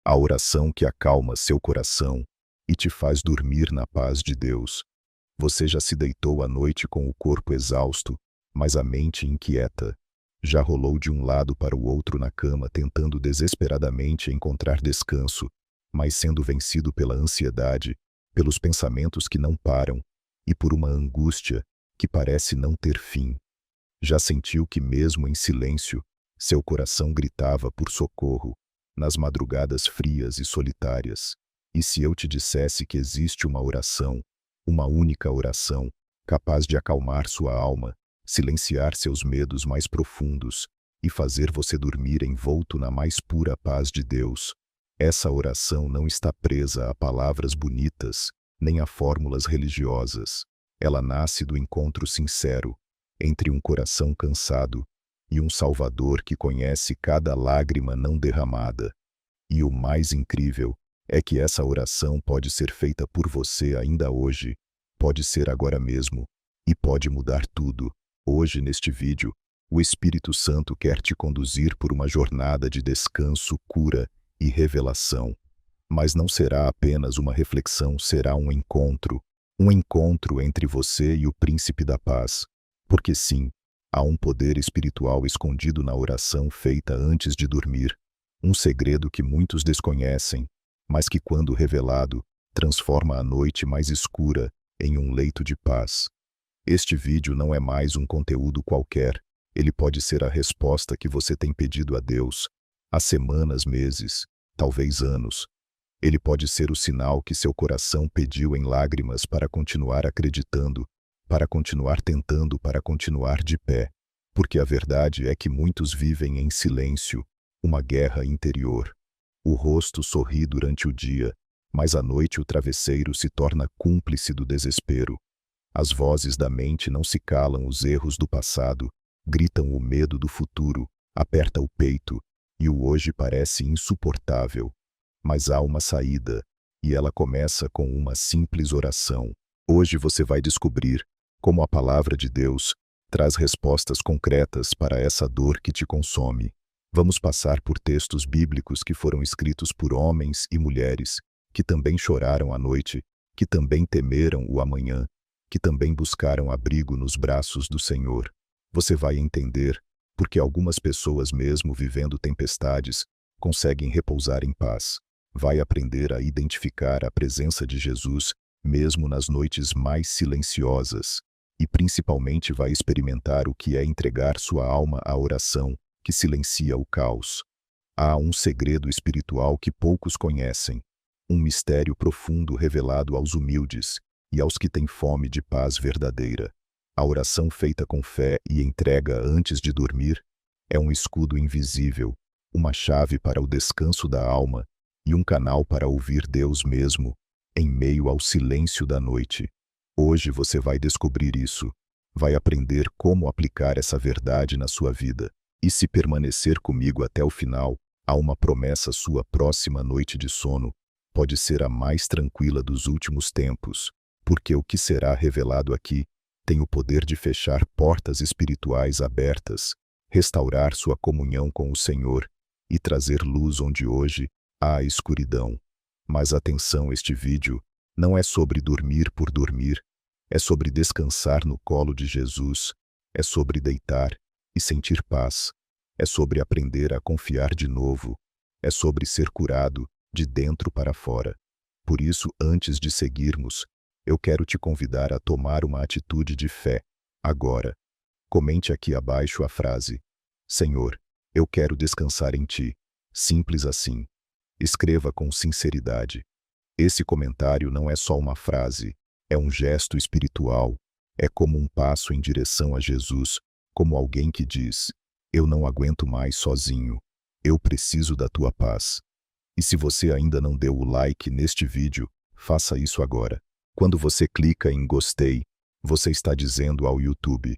A oração que acalma seu coração e te faz dormir na paz de Deus. Você já se deitou à noite com o corpo exausto, mas a mente inquieta. Já rolou de um lado para o outro na cama tentando desesperadamente encontrar descanso, mas sendo vencido pela ansiedade, pelos pensamentos que não param e por uma angústia que parece não ter fim. Já sentiu que mesmo em silêncio, seu coração gritava por socorro, nas madrugadas frias e solitárias? E se eu te dissesse que existe uma oração, uma única oração, capaz de acalmar sua alma, silenciar seus medos mais profundos e fazer você dormir envolto na mais pura paz de Deus? Essa oração não está presa a palavras bonitas, nem a fórmulas religiosas. Ela nasce do encontro sincero entre um coração cansado e um Salvador que conhece cada lágrima não derramada. E o mais incrível é que essa oração pode ser feita por você ainda hoje, pode ser agora mesmo, e pode mudar tudo. Hoje, neste vídeo, o Espírito Santo quer te conduzir por uma jornada de descanso, cura e revelação. Mas não será apenas uma reflexão, será um encontro entre você e o Príncipe da Paz. Porque sim, há um poder espiritual escondido na oração feita antes de dormir, um segredo que muitos desconhecem, mas que, quando revelado, transforma a noite mais escura em um leito de paz. Este vídeo não é mais um conteúdo qualquer, ele pode ser a resposta que você tem pedido a Deus há semanas, meses, talvez anos. Ele pode ser o sinal que seu coração pediu em lágrimas para continuar acreditando, para continuar tentando, para continuar de pé. Porque a verdade é que muitos vivem em silêncio, uma guerra interior. O rosto sorri durante o dia, mas à noite o travesseiro se torna cúmplice do desespero. As vozes da mente não se calam os erros do passado, gritam o medo do futuro, aperta o peito, e o hoje parece insuportável. Mas há uma saída, e ela começa com uma simples oração. Hoje você vai descobrir como a palavra de Deus traz respostas concretas para essa dor que te consome. Vamos passar por textos bíblicos que foram escritos por homens e mulheres que também choraram à noite, que também temeram o amanhã, que também buscaram abrigo nos braços do Senhor. Você vai entender porque algumas pessoas, mesmo vivendo tempestades, conseguem repousar em paz. Vai aprender a identificar a presença de Jesus mesmo nas noites mais silenciosas. E principalmente vai experimentar o que é entregar sua alma à oração, que silencia o caos. Há um segredo espiritual que poucos conhecem, um mistério profundo revelado aos humildes e aos que têm fome de paz verdadeira. A oração feita com fé e entrega antes de dormir é um escudo invisível, uma chave para o descanso da alma e um canal para ouvir Deus mesmo, em meio ao silêncio da noite. Hoje você vai descobrir isso, vai aprender como aplicar essa verdade na sua vida. E se permanecer comigo até o final, há uma promessa: sua próxima noite de sono pode ser a mais tranquila dos últimos tempos, porque o que será revelado aqui tem o poder de fechar portas espirituais abertas, restaurar sua comunhão com o Senhor e trazer luz onde hoje há escuridão. Mas atenção, este vídeo não é sobre dormir por dormir, é sobre descansar no colo de Jesus, é sobre deitar e sentir paz, é sobre aprender a confiar de novo, é sobre ser curado de dentro para fora. Por isso, antes de seguirmos, eu quero te convidar a tomar uma atitude de fé, agora. Comente aqui abaixo a frase: Senhor, eu quero descansar em Ti. Simples assim. Escreva com sinceridade. Esse comentário não é só uma frase, é um gesto espiritual, é como um passo em direção a Jesus, como alguém que diz: eu não aguento mais sozinho, eu preciso da tua paz. E se você ainda não deu o like neste vídeo, faça isso agora. Quando você clica em gostei, você está dizendo ao YouTube: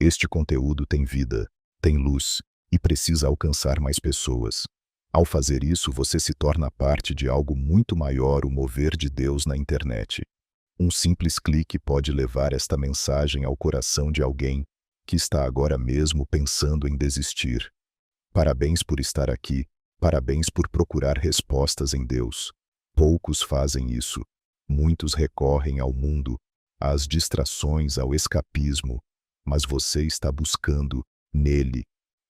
este conteúdo tem vida, tem luz, e precisa alcançar mais pessoas. Ao fazer isso, você se torna parte de algo muito maior, o mover de Deus na internet. Um simples clique pode levar esta mensagem ao coração de alguém que está agora mesmo pensando em desistir. Parabéns por estar aqui, Parabéns por procurar respostas em Deus. Poucos fazem isso. Muitos recorrem ao mundo, às distrações, ao escapismo, mas você está buscando nele.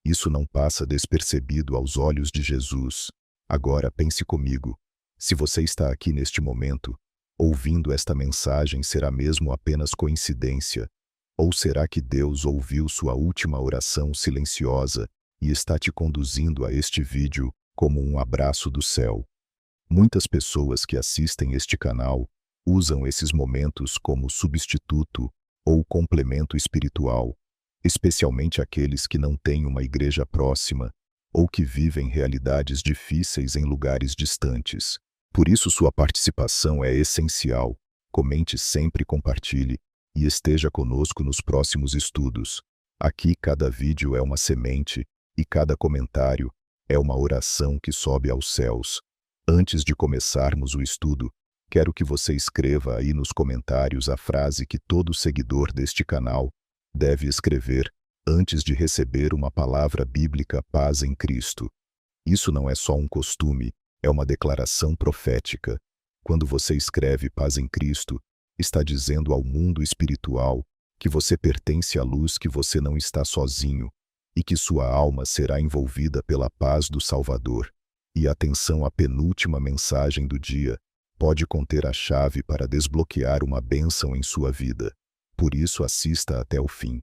Isso não passa despercebido aos olhos de Jesus. Agora pense comigo. Se você está aqui neste momento, ouvindo esta mensagem, será mesmo apenas coincidência? Ou será que Deus ouviu sua última oração silenciosa e está te conduzindo a este vídeo como um abraço do céu? Muitas pessoas que assistem este canal usam esses momentos como substituto ou complemento espiritual, especialmente aqueles que não têm uma igreja próxima ou que vivem realidades difíceis em lugares distantes. Por isso sua participação é essencial. Comente sempre, compartilhe e esteja conosco nos próximos estudos. Aqui cada vídeo é uma semente e cada comentário é uma oração que sobe aos céus. Antes de começarmos o estudo, quero que você escreva aí nos comentários a frase que todo seguidor deste canal deve escrever antes de receber uma palavra bíblica: paz em Cristo. Isso não é só um costume, é uma declaração profética. Quando você escreve paz em Cristo, está dizendo ao mundo espiritual que você pertence à luz, que você não está sozinho e que sua alma será envolvida pela paz do Salvador. E atenção, a penúltima mensagem do dia pode conter a chave para desbloquear uma bênção em sua vida. Por isso assista até o fim.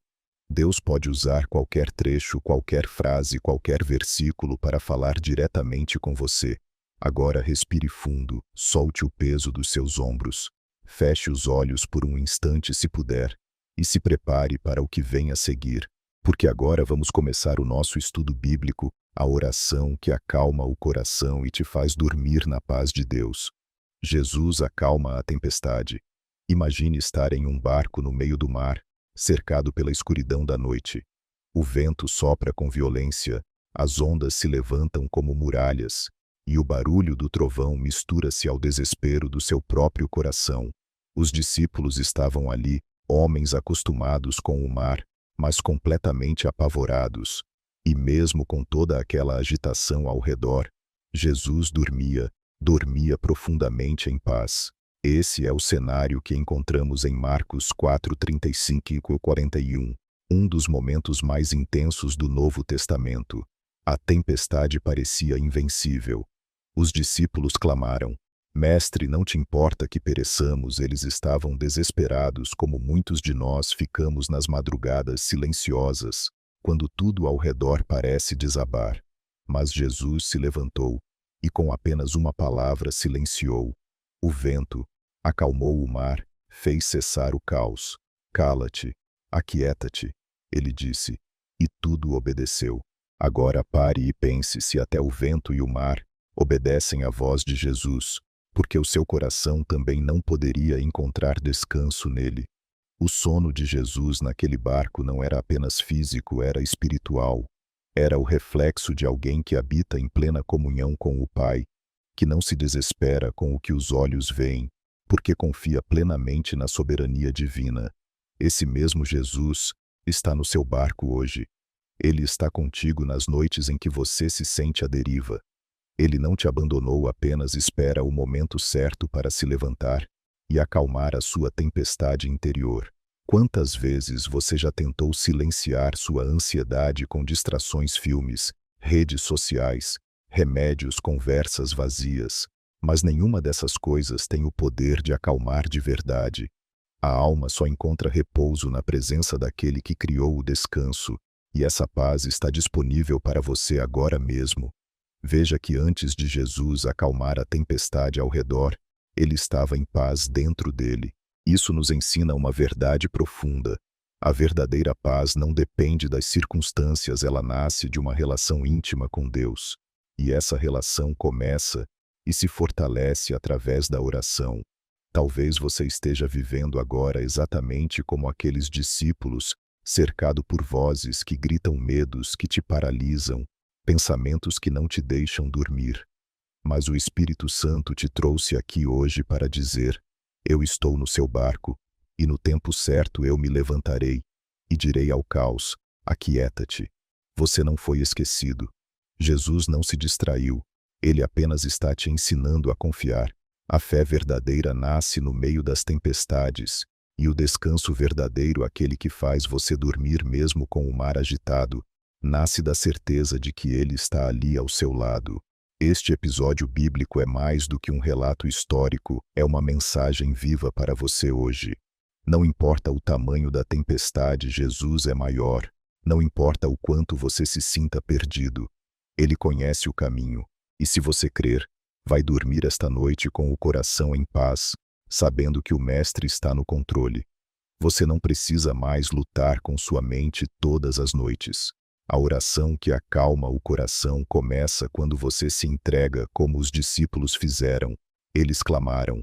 Deus pode usar qualquer trecho, qualquer frase, qualquer versículo para falar diretamente com você. Agora respire fundo, solte o peso dos seus ombros, feche os olhos por um instante se puder, e se prepare para o que vem a seguir, porque agora vamos começar o nosso estudo bíblico, a oração que acalma o coração e te faz dormir na paz de Deus. Jesus acalma a tempestade. Imagine estar em um barco no meio do mar, cercado pela escuridão da noite. O vento sopra com violência, as ondas se levantam como muralhas, e o barulho do trovão mistura-se ao desespero do seu próprio coração. Os discípulos estavam ali, homens acostumados com o mar, mas completamente apavorados. E mesmo com toda aquela agitação ao redor, Jesus dormia profundamente em paz. Esse é o cenário que encontramos em Marcos 4:35 e 41, um dos momentos mais intensos do Novo Testamento. A tempestade parecia invencível. Os discípulos clamaram: Mestre, não te importa que pereçamos? Eles estavam desesperados, como muitos de nós ficamos nas madrugadas silenciosas, quando tudo ao redor parece desabar. Mas Jesus se levantou e com apenas uma palavra silenciou o vento, acalmou o mar, fez cessar o caos. Cala-te, aquieta-te, ele disse, e tudo obedeceu. Agora pare e pense se até o vento e o mar obedecem à voz de Jesus, porque o seu coração também não poderia encontrar descanso nele. O sono de Jesus naquele barco não era apenas físico, era espiritual. Era o reflexo de alguém que habita em plena comunhão com o Pai, que não se desespera com o que os olhos veem, porque confia plenamente na soberania divina. Esse mesmo Jesus está no seu barco hoje. Ele está contigo nas noites em que você se sente à deriva. Ele não te abandonou, apenas espera o momento certo para se levantar e acalmar a sua tempestade interior. Quantas vezes você já tentou silenciar sua ansiedade com distrações, filmes, redes sociais, remédios, conversas vazias, mas nenhuma dessas coisas tem o poder de acalmar de verdade. A alma só encontra repouso na presença daquele que criou o descanso, e essa paz está disponível para você agora mesmo. Veja que antes de Jesus acalmar a tempestade ao redor, ele estava em paz dentro dele. Isso nos ensina uma verdade profunda. A verdadeira paz não depende das circunstâncias, ela nasce de uma relação íntima com Deus. E essa relação começa e se fortalece através da oração. Talvez você esteja vivendo agora exatamente como aqueles discípulos, cercado por vozes que gritam, medos que te paralisam, pensamentos que não te deixam dormir. Mas o Espírito Santo te trouxe aqui hoje para dizer: eu estou no seu barco, e no tempo certo eu me levantarei, e direi ao caos: aquieta-te. Você não foi esquecido. Jesus não se distraiu. Ele apenas está te ensinando a confiar. A fé verdadeira nasce no meio das tempestades, e o descanso verdadeiro, aquele que faz você dormir mesmo com o mar agitado, nasce da certeza de que Ele está ali ao seu lado. Este episódio bíblico é mais do que um relato histórico, é uma mensagem viva para você hoje. Não importa o tamanho da tempestade, Jesus é maior. Não importa o quanto você se sinta perdido. Ele conhece o caminho, e se você crer, vai dormir esta noite com o coração em paz, sabendo que o Mestre está no controle. Você não precisa mais lutar com sua mente todas as noites. A oração que acalma o coração começa quando você se entrega como os discípulos fizeram. Eles clamaram: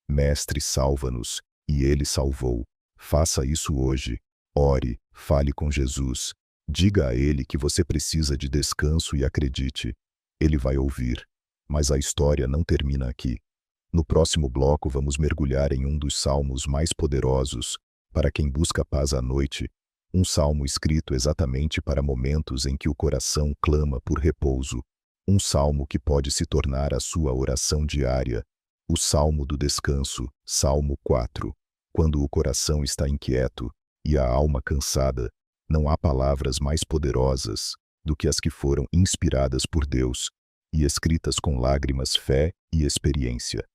Mestre, salva-nos, e ele salvou. Faça isso hoje. Ore, fale com Jesus. Diga a ele que você precisa de descanso e acredite. Ele vai ouvir. Mas a história não termina aqui. No próximo bloco vamos mergulhar em um dos salmos mais poderosos para quem busca paz à noite, um salmo escrito exatamente para momentos em que o coração clama por repouso, um salmo que pode se tornar a sua oração diária, o Salmo do Descanso, Salmo 4. Quando o coração está inquieto e a alma cansada, não há palavras mais poderosas do que as que foram inspiradas por Deus e escritas com lágrimas, fé e experiência.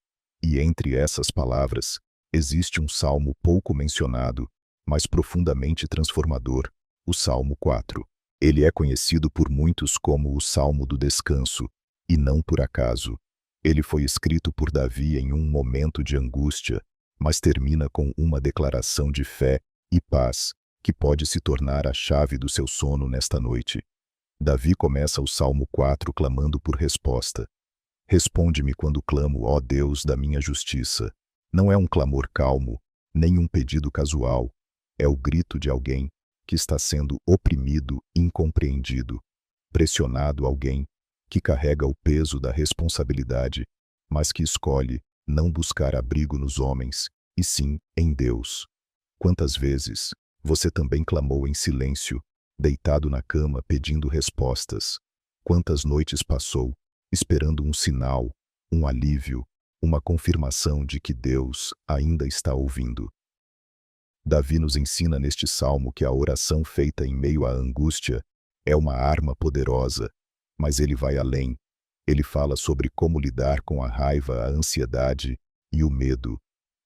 E entre essas palavras, existe um salmo pouco mencionado, mas profundamente transformador, o Salmo 4. Ele é conhecido por muitos como o Salmo do Descanso, e não por acaso. Ele foi escrito por Davi em um momento de angústia, mas termina com uma declaração de fé e paz, que pode se tornar a chave do seu sono nesta noite. Davi começa o Salmo 4 clamando por resposta. Responde-me quando clamo, ó Deus da minha justiça. Não é um clamor calmo, nem um pedido casual. É o grito de alguém que está sendo oprimido, incompreendido, pressionado, alguém que carrega o peso da responsabilidade, mas que escolhe não buscar abrigo nos homens, e sim em Deus. Quantas vezes você também clamou em silêncio, deitado na cama pedindo respostas? Quantas noites passou esperando um sinal, um alívio, uma confirmação de que Deus ainda está ouvindo? Davi nos ensina neste salmo que a oração feita em meio à angústia é uma arma poderosa, mas ele vai além. Ele fala sobre como lidar com a raiva, a ansiedade e o medo.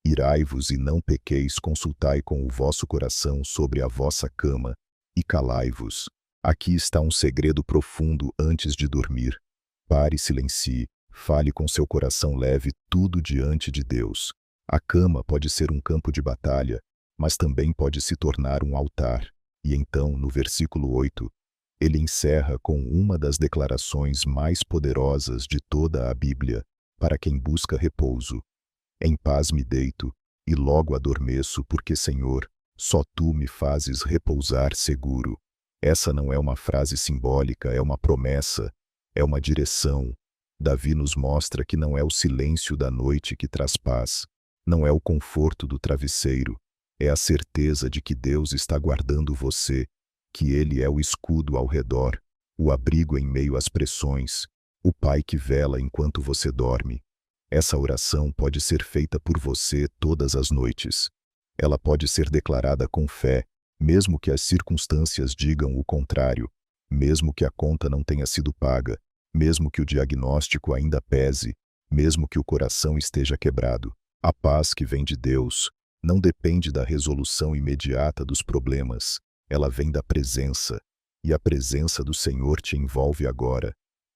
Irai-vos e não pequeis, consultai com o vosso coração sobre a vossa cama, e calai-vos. Aqui está um segredo profundo antes de dormir. Pare e silencie, fale com seu coração, leve tudo diante de Deus. A cama pode ser um campo de batalha, mas também pode se tornar um altar. E então, no versículo 8, ele encerra com uma das declarações mais poderosas de toda a Bíblia, para quem busca repouso. Em paz me deito, e logo adormeço, porque, Senhor, só Tu me fazes repousar seguro. Essa não é uma frase simbólica, é uma promessa, é uma direção. Davi nos mostra que não é o silêncio da noite que traz paz, não é o conforto do travesseiro, é a certeza de que Deus está guardando você, que Ele é o escudo ao redor, o abrigo em meio às pressões, o Pai que vela enquanto você dorme. Essa oração pode ser feita por você todas as noites. Ela pode ser declarada com fé, mesmo que as circunstâncias digam o contrário, mesmo que a conta não tenha sido paga, mesmo que o diagnóstico ainda pese, mesmo que o coração esteja quebrado. A paz que vem de Deus não depende da resolução imediata dos problemas, ela vem da presença, e a presença do Senhor te envolve agora.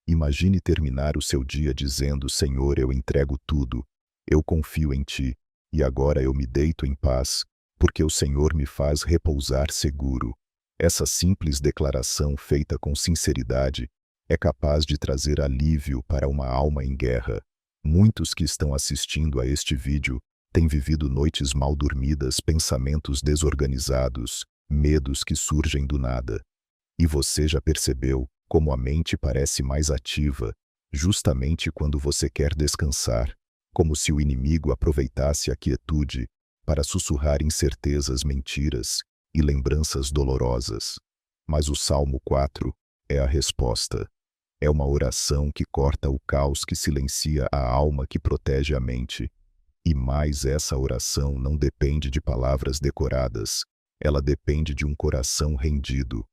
Imagine terminar o seu dia dizendo: Senhor, eu entrego tudo, eu confio em Ti, e agora eu me deito em paz, porque o Senhor me faz repousar seguro. Essa simples declaração feita com sinceridade é capaz de trazer alívio para uma alma em guerra. Muitos que estão assistindo a este vídeo têm vivido noites mal dormidas, pensamentos desorganizados, medos que surgem do nada. E você já percebeu como a mente parece mais ativa, justamente quando você quer descansar, como se o inimigo aproveitasse a quietude para sussurrar incertezas, mentiras e lembranças dolorosas. Mas o Salmo 4 é a resposta. É uma oração que corta o caos, que silencia a alma, que protege a mente. E mais, essa oração não depende de palavras decoradas. Ela depende de um coração rendido.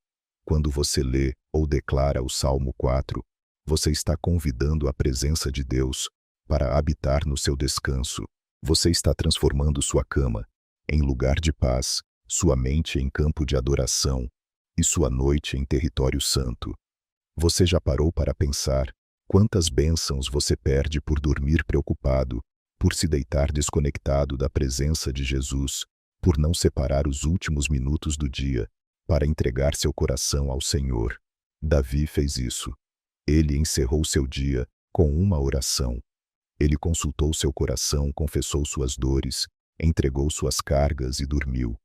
Quando você lê ou declara o Salmo 4, você está convidando a presença de Deus para habitar no seu descanso. Você está transformando sua cama em lugar de paz, sua mente em campo de adoração e sua noite em território santo. Você já parou para pensar quantas bênçãos você perde por dormir preocupado, por se deitar desconectado da presença de Jesus, por não separar os últimos minutos do dia para entregar seu coração ao Senhor? Davi fez isso. Ele encerrou seu dia com uma oração. Ele consultou seu coração, confessou suas dores, entregou suas cargas e dormiu.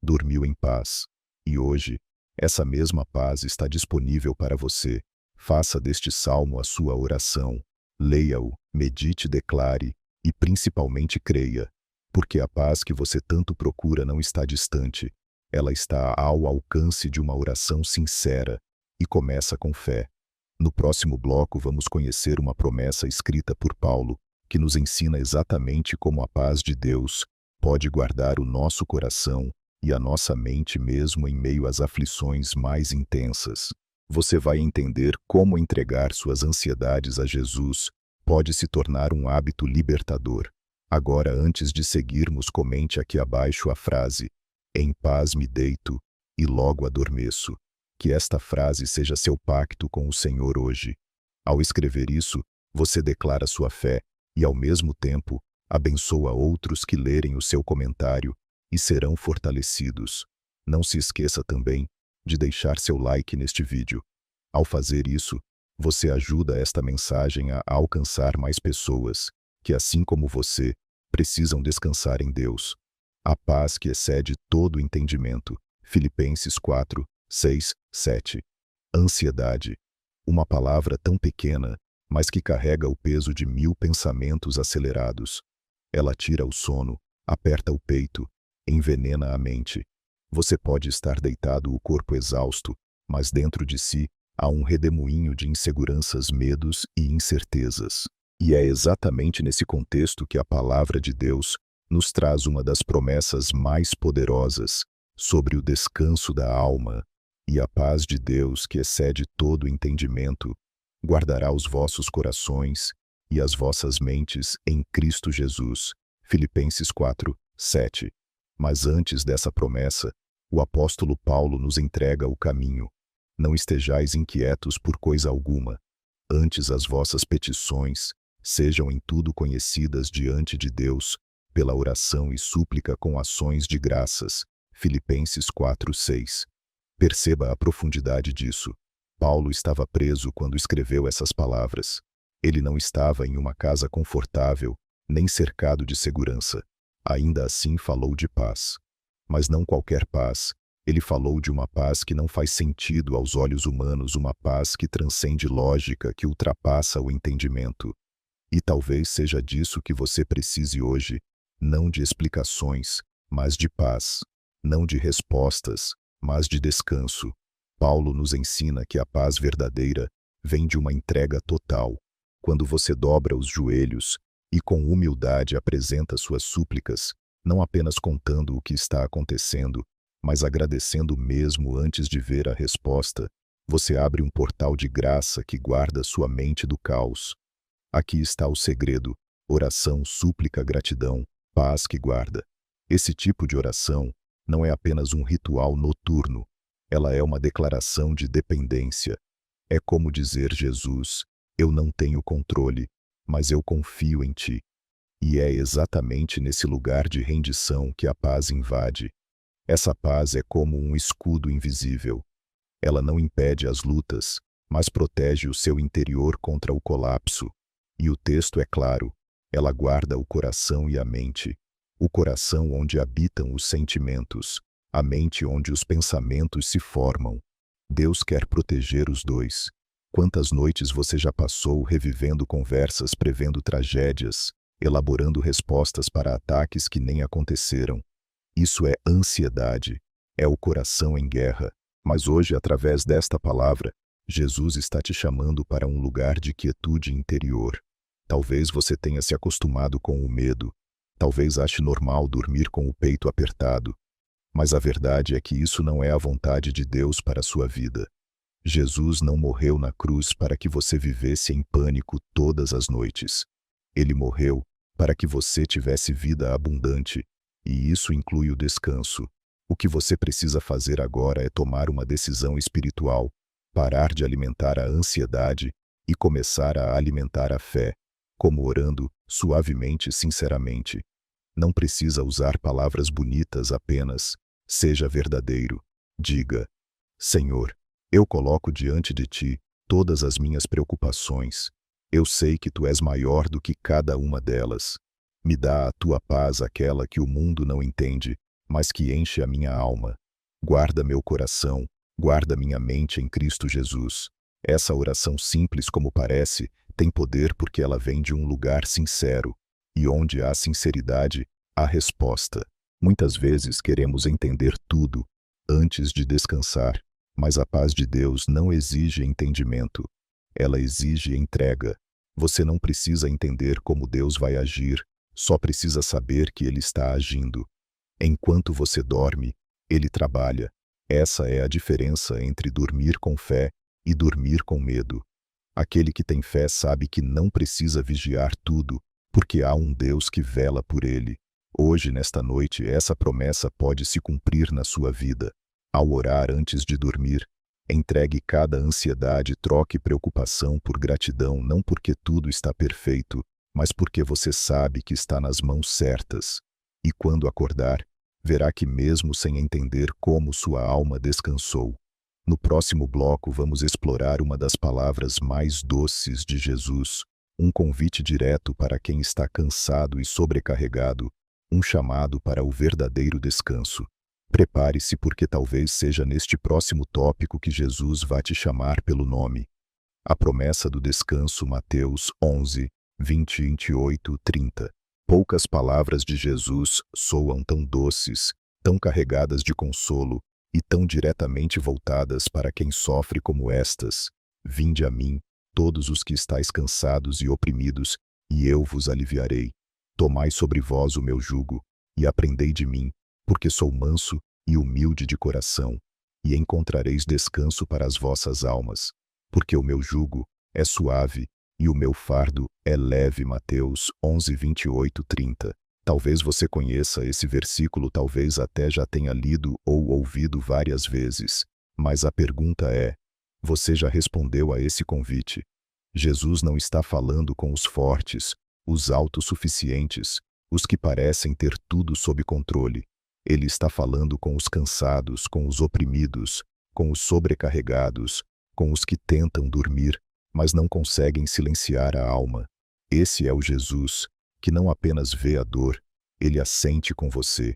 Dormiu em paz. E hoje, essa mesma paz está disponível para você. Faça deste salmo a sua oração. Leia-o, medite, declare e principalmente creia. Porque a paz que você tanto procura não está distante. Ela está ao alcance de uma oração sincera e começa com fé. No próximo bloco vamos conhecer uma promessa escrita por Paulo, que nos ensina exatamente como a paz de Deus pode guardar o nosso coração e a nossa mente mesmo em meio às aflições mais intensas. Você vai entender como entregar suas ansiedades a Jesus pode se tornar um hábito libertador. Agora, antes de seguirmos, comente aqui abaixo a frase: "Em paz me deito e logo adormeço". Que esta frase seja seu pacto com o Senhor hoje. Ao escrever isso, você declara sua fé e, ao mesmo tempo, abençoa outros que lerem o seu comentário e serão fortalecidos. Não se esqueça também de deixar seu like neste vídeo. Ao fazer isso, você ajuda esta mensagem a alcançar mais pessoas que, assim como você, precisam descansar em Deus. A paz que excede todo entendimento. Filipenses 4, 6, 7. Ansiedade. Uma palavra tão pequena, mas que carrega o peso de 1000 pensamentos acelerados. Ela tira o sono, aperta o peito, envenena a mente. Você pode estar deitado, o corpo exausto, mas dentro de si há um redemoinho de inseguranças, medos e incertezas. E é exatamente nesse contexto que a palavra de Deus nos traz uma das promessas mais poderosas sobre o descanso da alma. E a paz de Deus, que excede todo entendimento, guardará os vossos corações e as vossas mentes em Cristo Jesus. Filipenses 4, 7. Mas antes dessa promessa, o apóstolo Paulo nos entrega o caminho. Não estejais inquietos por coisa alguma. Antes as vossas petições sejam em tudo conhecidas diante de Deus, pela oração e súplica com ações de graças. Filipenses 4, 6. Perceba a profundidade disso. Paulo estava preso quando escreveu essas palavras. Ele não estava em uma casa confortável, nem cercado de segurança. Ainda assim falou de paz. Mas não qualquer paz. Ele falou de uma paz que não faz sentido aos olhos humanos, uma paz que transcende lógica, que ultrapassa o entendimento. E talvez seja disso que você precise hoje, não de explicações, mas de paz. Não de respostas, mas de descanso. Paulo nos ensina que a paz verdadeira vem de uma entrega total. Quando você dobra os joelhos e com humildade apresenta suas súplicas, não apenas contando o que está acontecendo, mas agradecendo mesmo antes de ver a resposta, você abre um portal de graça que guarda sua mente do caos. Aqui está o segredo: oração, súplica, gratidão, paz que guarda. Esse tipo de oração não é apenas um ritual noturno, ela é uma declaração de dependência. É como dizer: Jesus, eu não tenho controle, mas eu confio em Ti. E é exatamente nesse lugar de rendição que a paz invade. Essa paz é como um escudo invisível. Ela não impede as lutas, mas protege o seu interior contra o colapso. E o texto é claro: ela guarda o coração e a mente. O coração onde habitam os sentimentos, a mente onde os pensamentos se formam. Deus quer proteger os dois. Quantas noites você já passou revivendo conversas, prevendo tragédias, elaborando respostas para ataques que nem aconteceram? Isso é ansiedade, é o coração em guerra. Mas hoje, através desta palavra, Jesus está te chamando para um lugar de quietude interior. Talvez você tenha se acostumado com o medo. Talvez ache normal dormir com o peito apertado. Mas a verdade é que isso não é a vontade de Deus para a sua vida. Jesus não morreu na cruz para que você vivesse em pânico todas as noites. Ele morreu para que você tivesse vida abundante, e isso inclui o descanso. O que você precisa fazer agora é tomar uma decisão espiritual, parar de alimentar a ansiedade e começar a alimentar a fé, como orando, suavemente e sinceramente. Não precisa usar palavras bonitas apenas. Seja verdadeiro. Diga: Senhor, eu coloco diante de ti todas as minhas preocupações. Eu sei que tu és maior do que cada uma delas. Me dá a tua paz, aquela que o mundo não entende, mas que enche a minha alma. Guarda meu coração, guarda minha mente em Cristo Jesus. Essa oração simples como parece, tem poder porque ela vem de um lugar sincero. E onde há sinceridade, há resposta. Muitas vezes queremos entender tudo antes de descansar, mas a paz de Deus não exige entendimento. Ela exige entrega. Você não precisa entender como Deus vai agir, só precisa saber que Ele está agindo. Enquanto você dorme, Ele trabalha. Essa é a diferença entre dormir com fé e dormir com medo. Aquele que tem fé sabe que não precisa vigiar tudo, porque há um Deus que vela por ele. Hoje, nesta noite, essa promessa pode se cumprir na sua vida. Ao orar antes de dormir, entregue cada ansiedade, troque preocupação por gratidão, não porque tudo está perfeito, mas porque você sabe que está nas mãos certas. E quando acordar, verá que mesmo sem entender como sua alma descansou. No próximo bloco vamos explorar uma das palavras mais doces de Jesus, um convite direto para quem está cansado e sobrecarregado, um chamado para o verdadeiro descanso. Prepare-se porque talvez seja neste próximo tópico que Jesus vai te chamar pelo nome. A promessa do descanso, Mateus 11, 20, 28, 30. Poucas palavras de Jesus soam tão doces, tão carregadas de consolo e tão diretamente voltadas para quem sofre como estas. Vinde a mim, todos os que estáis cansados e oprimidos, e eu vos aliviarei. Tomai sobre vós o meu jugo, e aprendei de mim, porque sou manso e humilde de coração, e encontrareis descanso para as vossas almas, porque o meu jugo é suave e o meu fardo é leve. Mateus 11, 28, 30. Talvez você conheça esse versículo, talvez até já tenha lido ou ouvido várias vezes, mas a pergunta é: você já respondeu a esse convite? Jesus não está falando com os fortes, os autossuficientes, os que parecem ter tudo sob controle. Ele está falando com os cansados, com os oprimidos, com os sobrecarregados, com os que tentam dormir, mas não conseguem silenciar a alma. Esse é o Jesus que não apenas vê a dor, ele a sente com você.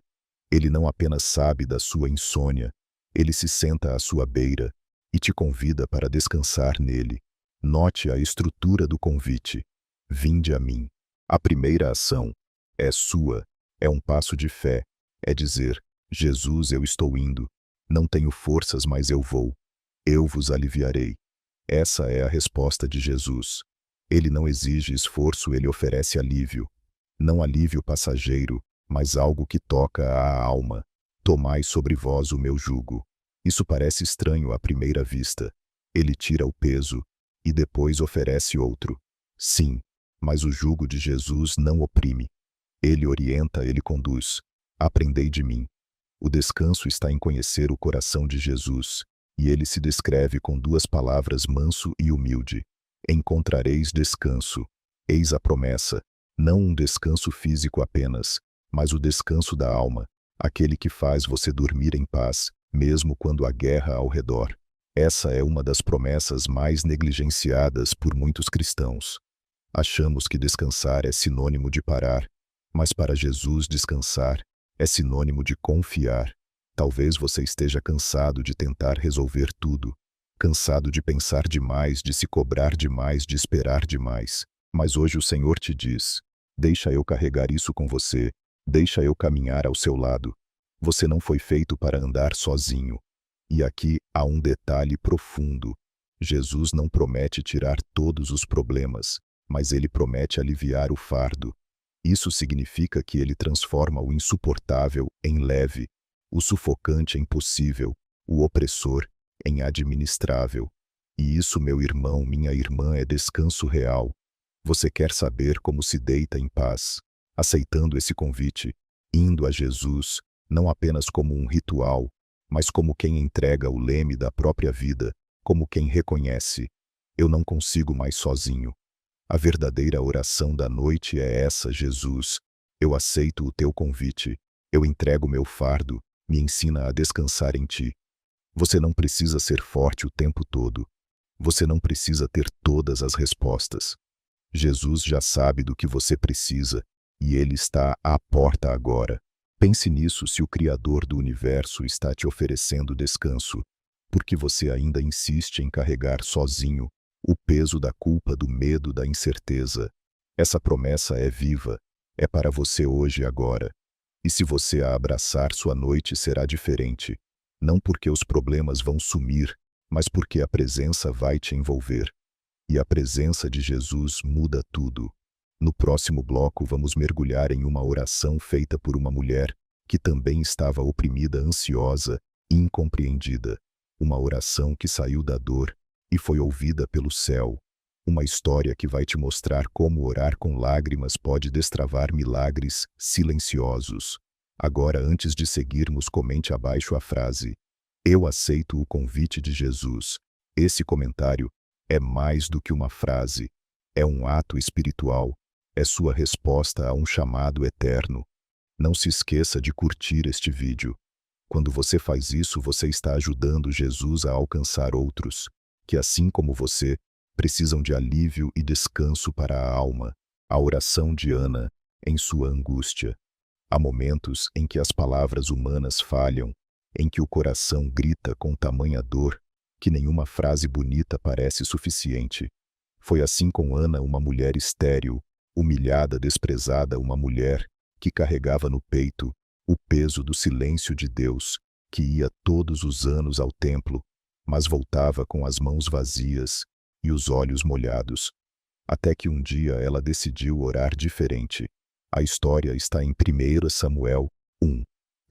Ele não apenas sabe da sua insônia, ele se senta à sua beira e te convida para descansar nele. Note a estrutura do convite. Vinde a mim. A primeira ação é sua, é um passo de fé, é dizer: Jesus, eu estou indo. Não tenho forças, mas eu vou. Eu vos aliviarei. Essa é a resposta de Jesus. Ele não exige esforço, ele oferece alívio. Não alívio passageiro, mas algo que toca à alma. Tomai sobre vós o meu jugo. Isso parece estranho à primeira vista. Ele tira o peso e depois oferece outro. Sim, mas o jugo de Jesus não oprime. Ele orienta, ele conduz. Aprendei de mim. O descanso está em conhecer o coração de Jesus, e ele se descreve com duas palavras: manso e humilde. Encontrareis descanso. Eis a promessa, não um descanso físico apenas, mas o descanso da alma, aquele que faz você dormir em paz, mesmo quando há guerra ao redor. Essa é uma das promessas mais negligenciadas por muitos cristãos. Achamos que descansar é sinônimo de parar, mas para Jesus descansar é sinônimo de confiar. Talvez você esteja cansado de tentar resolver tudo, cansado de pensar demais, de se cobrar demais, de esperar demais. Mas hoje o Senhor te diz: deixa eu carregar isso com você, deixa eu caminhar ao seu lado. Você não foi feito para andar sozinho. E aqui há um detalhe profundo. Jesus não promete tirar todos os problemas, mas ele promete aliviar o fardo. Isso significa que ele transforma o insuportável em leve, o sufocante em possível, o opressor em administrável. E isso, meu irmão, minha irmã, é descanso real. Você quer saber como se deita em paz, aceitando esse convite, indo a Jesus, não apenas como um ritual, mas como quem entrega o leme da própria vida, como quem reconhece: eu não consigo mais sozinho. A verdadeira oração da noite é essa: Jesus, eu aceito o teu convite, eu entrego meu fardo, me ensina a descansar em ti. Você não precisa ser forte o tempo todo. Você não precisa ter todas as respostas. Jesus já sabe do que você precisa e ele está à porta agora. Pense nisso: se o Criador do universo está te oferecendo descanso, por que você ainda insiste em carregar sozinho o peso da culpa, do medo, da incerteza? Essa promessa é viva, é para você hoje e agora. E se você a abraçar, sua noite será diferente. Não porque os problemas vão sumir, mas porque a presença vai te envolver. E a presença de Jesus muda tudo. No próximo bloco vamos mergulhar em uma oração feita por uma mulher que também estava oprimida, ansiosa e incompreendida. Uma oração que saiu da dor e foi ouvida pelo céu. Uma história que vai te mostrar como orar com lágrimas pode destravar milagres silenciosos. Agora, antes de seguirmos, comente abaixo a frase: eu aceito o convite de Jesus. Esse comentário é mais do que uma frase. É um ato espiritual. É sua resposta a um chamado eterno. Não se esqueça de curtir este vídeo. Quando você faz isso, você está ajudando Jesus a alcançar outros, que assim como você, precisam de alívio e descanso para a alma. A oração de Ana, em sua angústia. Há momentos em que as palavras humanas falham, em que o coração grita com tamanha dor, que nenhuma frase bonita parece suficiente. Foi assim com Ana, uma mulher estéril, humilhada, desprezada, uma mulher que carregava no peito o peso do silêncio de Deus, que ia todos os anos ao templo, mas voltava com as mãos vazias e os olhos molhados. Até que um dia ela decidiu orar diferente. A história está em 1 Samuel 1.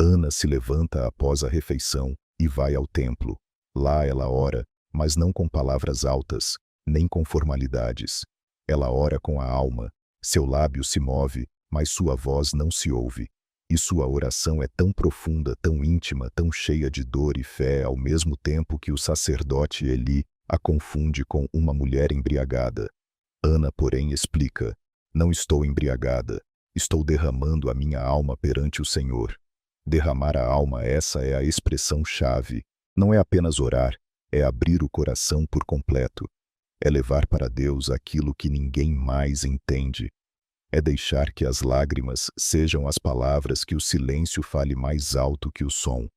Ana se levanta após a refeição e vai ao templo. Lá ela ora, mas não com palavras altas, nem com formalidades. Ela ora com a alma. Seu lábio se move, mas sua voz não se ouve. E sua oração é tão profunda, tão íntima, tão cheia de dor e fé ao mesmo tempo que o sacerdote Eli a confunde com uma mulher embriagada. Ana, porém, explica: não estou embriagada, estou derramando a minha alma perante o Senhor. Derramar a alma, essa é a expressão-chave. Não é apenas orar, é abrir o coração por completo. É levar para Deus aquilo que ninguém mais entende. É deixar que as lágrimas sejam as palavras, que o silêncio fale mais alto que o som.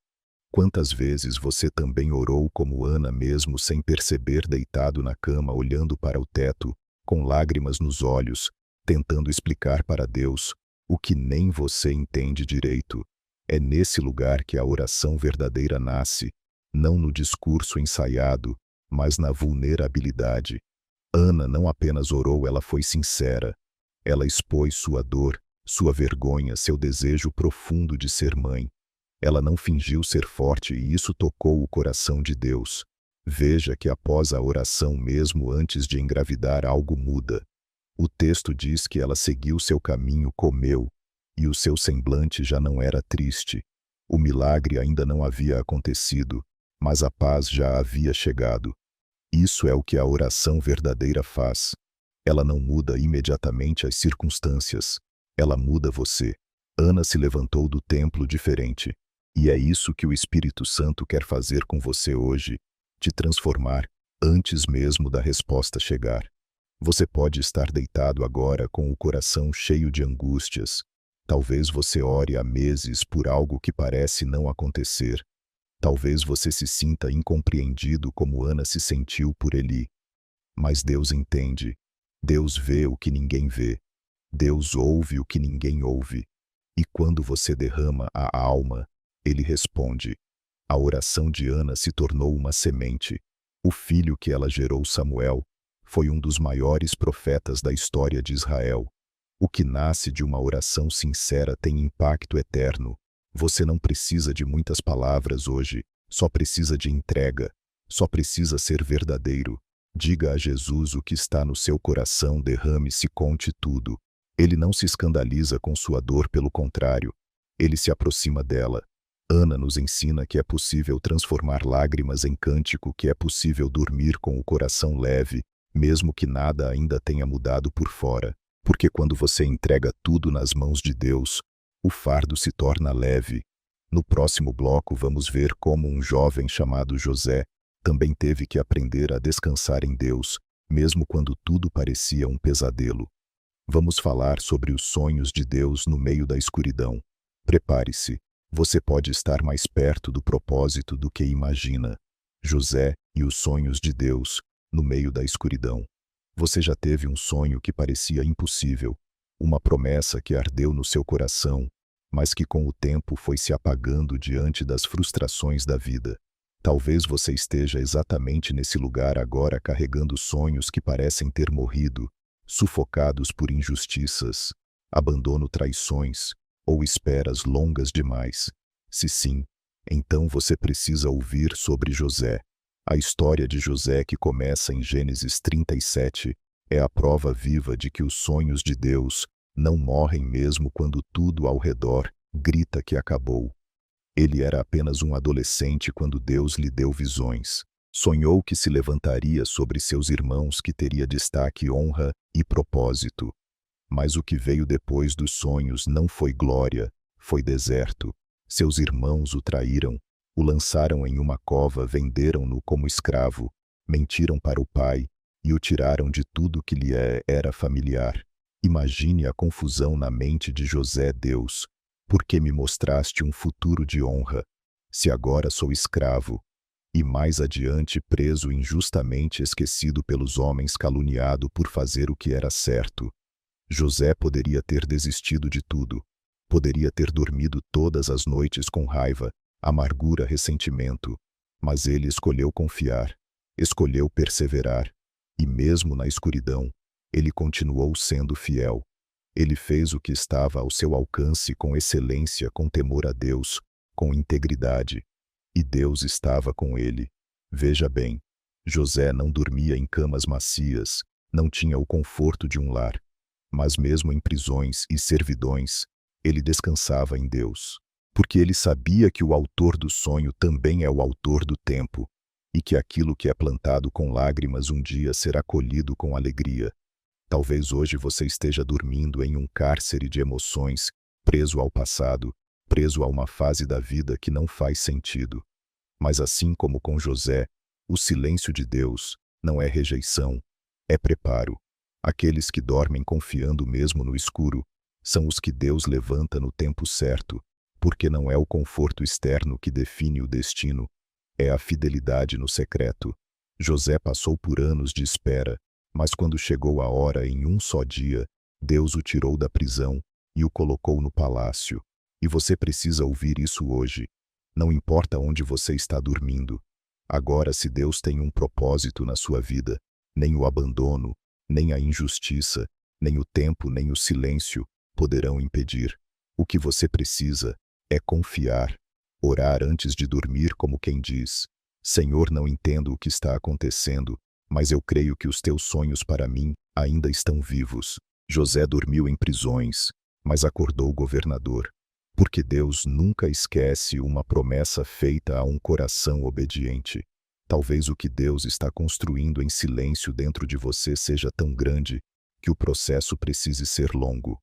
Quantas vezes você também orou como Ana, mesmo sem perceber, deitado na cama, olhando para o teto, com lágrimas nos olhos, tentando explicar para Deus o que nem você entende direito? É nesse lugar que a oração verdadeira nasce, não no discurso ensaiado, mas na vulnerabilidade. Ana não apenas orou, ela foi sincera. Ela expôs sua dor, sua vergonha, seu desejo profundo de ser mãe. Ela não fingiu ser forte e isso tocou o coração de Deus. Veja que após a oração, mesmo antes de engravidar, algo muda. O texto diz que ela seguiu seu caminho, comeu, e o seu semblante já não era triste. O milagre ainda não havia acontecido, mas a paz já havia chegado. Isso é o que a oração verdadeira faz. Ela não muda imediatamente as circunstâncias. Ela muda você. Ana se levantou do templo diferente. E é isso que o Espírito Santo quer fazer com você hoje, te transformar antes mesmo da resposta chegar. Você pode estar deitado agora com o coração cheio de angústias. Talvez você ore há meses por algo que parece não acontecer. Talvez você se sinta incompreendido como Ana se sentiu por Eli. Mas Deus entende. Deus vê o que ninguém vê. Deus ouve o que ninguém ouve. E quando você derrama a alma, Ele responde. A oração de Ana se tornou uma semente. O filho que ela gerou, Samuel, foi um dos maiores profetas da história de Israel. O que nasce de uma oração sincera tem impacto eterno. Você não precisa de muitas palavras hoje, só precisa de entrega, só precisa ser verdadeiro. Diga a Jesus o que está no seu coração, derrame-se, conte tudo. Ele não se escandaliza com sua dor, pelo contrário, ele se aproxima dela. Ana nos ensina que é possível transformar lágrimas em cântico, que é possível dormir com o coração leve, mesmo que nada ainda tenha mudado por fora. Porque quando você entrega tudo nas mãos de Deus, o fardo se torna leve. No próximo bloco vamos ver como um jovem chamado José também teve que aprender a descansar em Deus, mesmo quando tudo parecia um pesadelo. Vamos falar sobre os sonhos de Deus no meio da escuridão. Prepare-se, você pode estar mais perto do propósito do que imagina. José e os sonhos de Deus no meio da escuridão. Você já teve um sonho que parecia impossível, uma promessa que ardeu no seu coração, mas que com o tempo foi se apagando diante das frustrações da vida. Talvez você esteja exatamente nesse lugar agora, carregando sonhos que parecem ter morrido, sufocados por injustiças, abandono, traições ou esperas longas demais. Se sim, então você precisa ouvir sobre José. A história de José, que começa em Gênesis 37, é a prova viva de que os sonhos de Deus não morrem mesmo quando tudo ao redor grita que acabou. Ele era apenas um adolescente quando Deus lhe deu visões. Sonhou que se levantaria sobre seus irmãos, que teria destaque, honra e propósito. Mas o que veio depois dos sonhos não foi glória, foi deserto. Seus irmãos o traíram, o lançaram em uma cova, venderam-no como escravo, mentiram para o pai e o tiraram de tudo que lhe era familiar. Imagine a confusão na mente de José. Deus, por que me mostraste um futuro de honra, se agora sou escravo? E mais adiante preso injustamente, esquecido pelos homens, caluniado por fazer o que era certo. José poderia ter desistido de tudo, poderia ter dormido todas as noites com raiva, amargura, ressentimento, mas ele escolheu confiar, escolheu perseverar, e mesmo na escuridão, ele continuou sendo fiel. Ele fez o que estava ao seu alcance com excelência, com temor a Deus, com integridade, e Deus estava com ele. Veja bem, José não dormia em camas macias, não tinha o conforto de um lar, mas mesmo em prisões e servidões, ele descansava em Deus. Porque ele sabia que o autor do sonho também é o autor do tempo, e que aquilo que é plantado com lágrimas um dia será colhido com alegria. Talvez hoje você esteja dormindo em um cárcere de emoções, preso ao passado, preso a uma fase da vida que não faz sentido. Mas assim como com José, o silêncio de Deus não é rejeição, é preparo. Aqueles que dormem confiando mesmo no escuro são os que Deus levanta no tempo certo. Porque não é o conforto externo que define o destino, é a fidelidade no secreto. José passou por anos de espera, mas quando chegou a hora, em um só dia, Deus o tirou da prisão e o colocou no palácio. E você precisa ouvir isso hoje. Não importa onde você está dormindo. Agora, se Deus tem um propósito na sua vida, nem o abandono, nem a injustiça, nem o tempo, nem o silêncio poderão impedir. O que você precisa é confiar, orar antes de dormir, como quem diz: Senhor, não entendo o que está acontecendo, mas eu creio que os teus sonhos para mim ainda estão vivos. José dormiu em prisões, mas acordou governador. Porque Deus nunca esquece uma promessa feita a um coração obediente. Talvez o que Deus está construindo em silêncio dentro de você seja tão grande que o processo precise ser longo.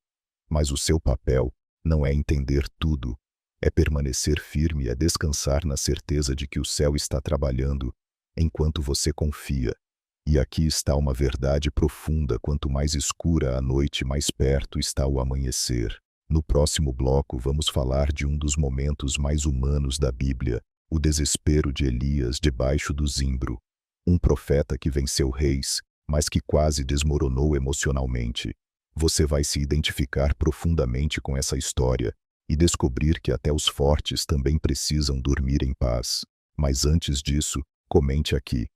Mas o seu papel não é entender tudo, é permanecer firme, é descansar na certeza de que o céu está trabalhando enquanto você confia. E aqui está uma verdade profunda: quanto mais escura a noite, mais perto está o amanhecer. No próximo bloco vamos falar de um dos momentos mais humanos da Bíblia, o desespero de Elias debaixo do zimbro. Um profeta que venceu reis, mas que quase desmoronou emocionalmente. Você vai se identificar profundamente com essa história e descobrir que até os fortes também precisam dormir em paz. Mas antes disso, comente aqui.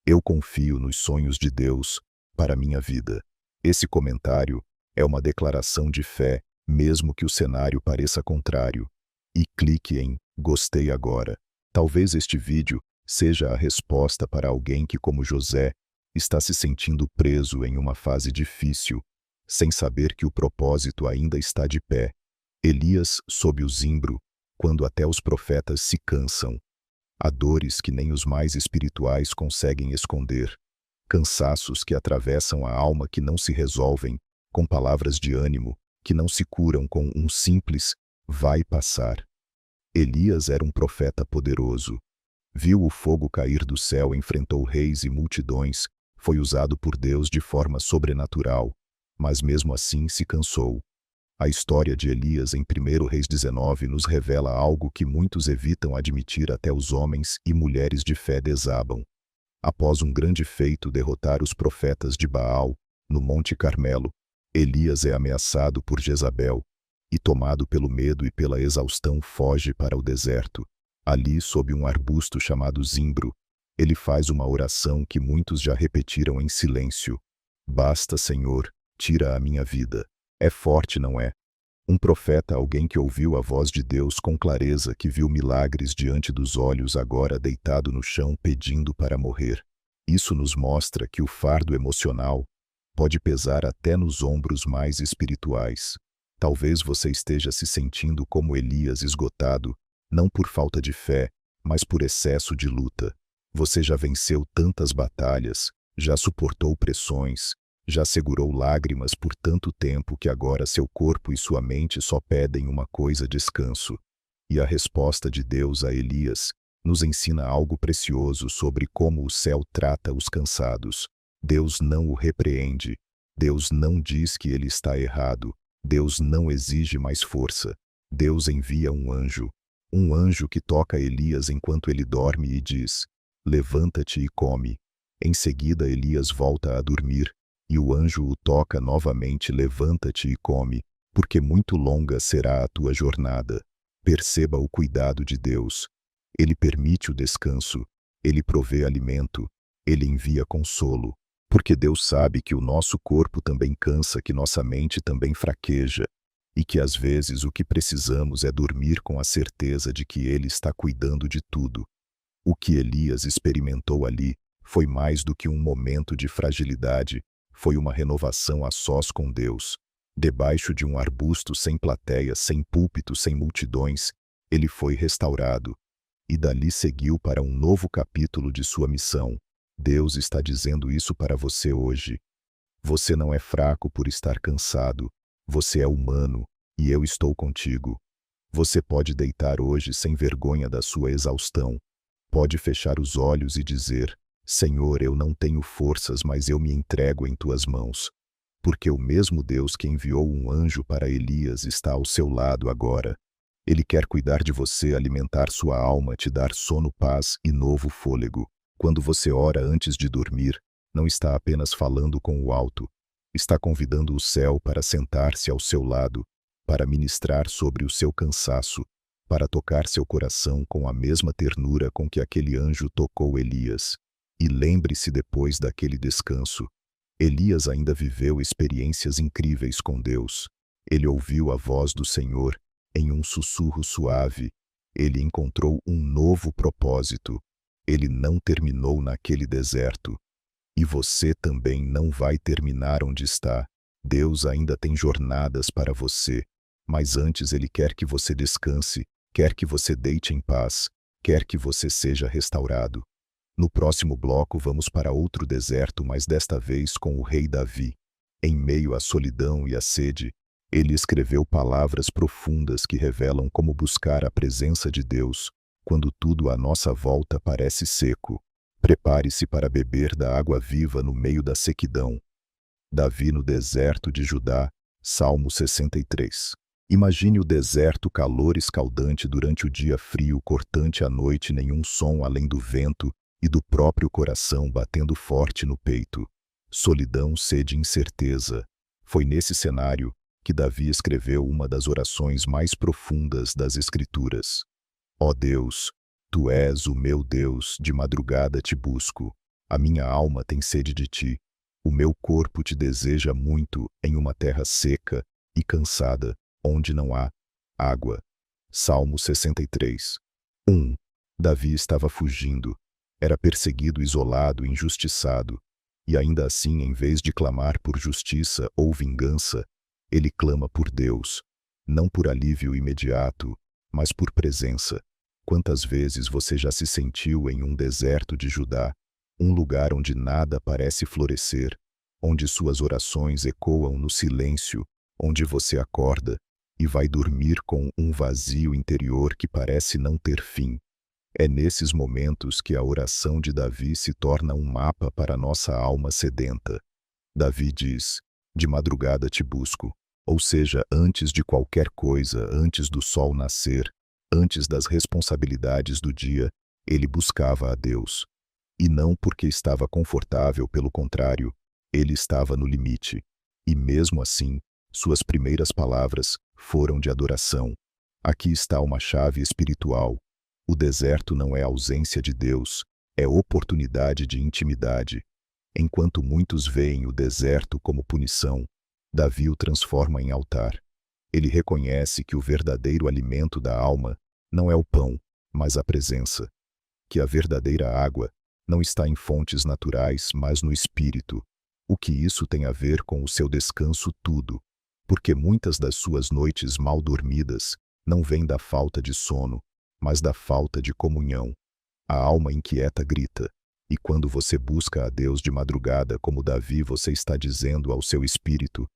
Eu confio nos sonhos de Deus para minha vida. Esse comentário é uma declaração de fé, mesmo que o cenário pareça contrário. E clique em gostei agora. Talvez este vídeo seja a resposta para alguém que, como José, está se sentindo preso em uma fase difícil, sem saber que o propósito ainda está de pé. Elias sob o zimbro, quando até os profetas se cansam. Há dores que nem os mais espirituais conseguem esconder, cansaços que atravessam a alma que não se resolvem com palavras de ânimo, que não se curam com um simples vai passar. Elias era um profeta poderoso. Viu o fogo cair do céu, enfrentou reis e multidões, foi usado por Deus de forma sobrenatural, mas mesmo assim se cansou. A história de Elias em 1 Reis 19 nos revela algo que muitos evitam admitir, até os homens e mulheres de fé desabam. Após um grande feito derrotar os profetas de Baal, no Monte Carmelo, Elias é ameaçado por Jezabel e, tomado pelo medo e pela exaustão, foge para o deserto. Ali, sob um arbusto chamado zimbro, ele faz uma oração que muitos já repetiram em silêncio. Basta, Senhor, tira a minha vida. É forte, não é? Um profeta, alguém que ouviu a voz de Deus com clareza, que viu milagres diante dos olhos, agora deitado no chão pedindo para morrer. Isso nos mostra que o fardo emocional pode pesar até nos ombros mais espirituais. Talvez você esteja se sentindo como Elias, esgotado, não por falta de fé, mas por excesso de luta. Você já venceu tantas batalhas, já suportou pressões, já segurou lágrimas por tanto tempo que agora seu corpo e sua mente só pedem uma coisa: descanso. E a resposta de Deus a Elias nos ensina algo precioso sobre como o céu trata os cansados. Deus não o repreende. Deus não diz que ele está errado. Deus não exige mais força. Deus envia um anjo que toca Elias enquanto ele dorme e diz: levanta-te e come. Em seguida Elias volta a dormir, e o anjo o toca novamente: levanta-te e come, porque muito longa será a tua jornada. Perceba o cuidado de Deus. Ele permite o descanso, ele provê alimento, ele envia consolo, porque Deus sabe que o nosso corpo também cansa, que nossa mente também fraqueja, e que às vezes o que precisamos é dormir com a certeza de que Ele está cuidando de tudo. O que Elias experimentou ali foi mais do que um momento de fragilidade, foi uma renovação a sós com Deus. Debaixo de um arbusto, sem plateia, sem púlpito, sem multidões, ele foi restaurado. E dali seguiu para um novo capítulo de sua missão. Deus está dizendo isso para você hoje. Você não é fraco por estar cansado. Você é humano, e eu estou contigo. Você pode deitar hoje sem vergonha da sua exaustão. Pode fechar os olhos e dizer: Senhor, eu não tenho forças, mas eu me entrego em tuas mãos. Porque o mesmo Deus que enviou um anjo para Elias está ao seu lado agora. Ele quer cuidar de você, alimentar sua alma, te dar sono, paz e novo fôlego. Quando você ora antes de dormir, não está apenas falando com o alto, está convidando o céu para sentar-se ao seu lado, para ministrar sobre o seu cansaço, para tocar seu coração com a mesma ternura com que aquele anjo tocou Elias. E lembre-se, depois daquele descanso, Elias ainda viveu experiências incríveis com Deus. Ele ouviu a voz do Senhor em um sussurro suave. Ele encontrou um novo propósito. Ele não terminou naquele deserto. E você também não vai terminar onde está. Deus ainda tem jornadas para você. Mas antes Ele quer que você descanse, quer que você deite em paz, quer que você seja restaurado. No próximo bloco vamos para outro deserto, mas desta vez com o rei Davi. Em meio à solidão e à sede, ele escreveu palavras profundas que revelam como buscar a presença de Deus quando tudo à nossa volta parece seco. Prepare-se para beber da água viva no meio da sequidão. Davi no deserto de Judá, Salmo 63. Imagine o deserto, calor escaldante durante o dia, frio cortante à noite, nenhum som além do vento e do próprio coração batendo forte no peito. Solidão, sede e incerteza. Foi nesse cenário que Davi escreveu uma das orações mais profundas das Escrituras. Ó Deus, Tu és o meu Deus, de madrugada te busco. A minha alma tem sede de ti. O meu corpo te deseja muito em uma terra seca e cansada, onde não há água. Salmo 63. 1. Davi estava fugindo. Era perseguido, isolado, injustiçado. E ainda assim, em vez de clamar por justiça ou vingança, ele clama por Deus. Não por alívio imediato, mas por presença. Quantas vezes você já se sentiu em um deserto de Judá, um lugar onde nada parece florescer, onde suas orações ecoam no silêncio, onde você acorda e vai dormir com um vazio interior que parece não ter fim? É nesses momentos que a oração de Davi se torna um mapa para nossa alma sedenta. Davi diz: de madrugada te busco. Ou seja, antes de qualquer coisa, antes do sol nascer, antes das responsabilidades do dia, ele buscava a Deus. E não porque estava confortável, pelo contrário, ele estava no limite. E mesmo assim, suas primeiras palavras foram de adoração. Aqui está uma chave espiritual. O deserto não é ausência de Deus, é oportunidade de intimidade. Enquanto muitos veem o deserto como punição, Davi o transforma em altar. Ele reconhece que o verdadeiro alimento da alma não é o pão, mas a presença. Que a verdadeira água não está em fontes naturais, mas no espírito. O que isso tem a ver com o seu descanso? Tudo. Porque muitas das suas noites mal dormidas não vêm da falta de sono, mas da falta de comunhão. A alma inquieta grita, e quando você busca a Deus de madrugada como Davi, você está dizendo ao seu espírito: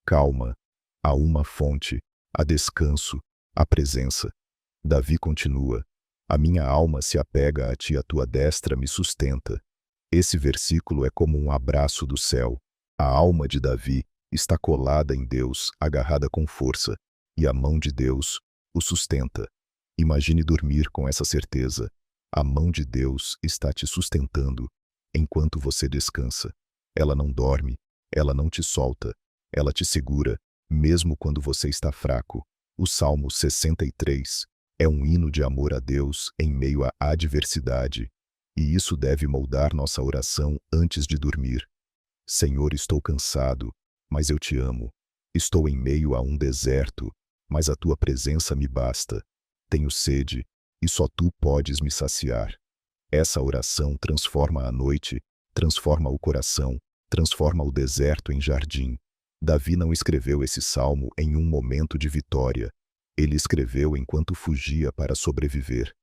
calma, há uma fonte, há descanso, há presença. Davi continua: a minha alma se apega a ti, a tua destra me sustenta. Esse versículo é como um abraço do céu. A alma de Davi está colada em Deus, agarrada com força, e a mão de Deus o sustenta. Imagine dormir com essa certeza. A mão de Deus está te sustentando enquanto você descansa. Ela não dorme, ela não te solta, ela te segura, mesmo quando você está fraco. O Salmo 63 é um hino de amor a Deus em meio à adversidade, e isso deve moldar nossa oração antes de dormir. Senhor, estou cansado, mas eu te amo. Estou em meio a um deserto, mas a tua presença me basta. Tenho sede, e só tu podes me saciar. Essa oração transforma a noite, transforma o coração, transforma o deserto em jardim. Davi não escreveu esse salmo em um momento de vitória. Ele escreveu enquanto fugia para sobreviver.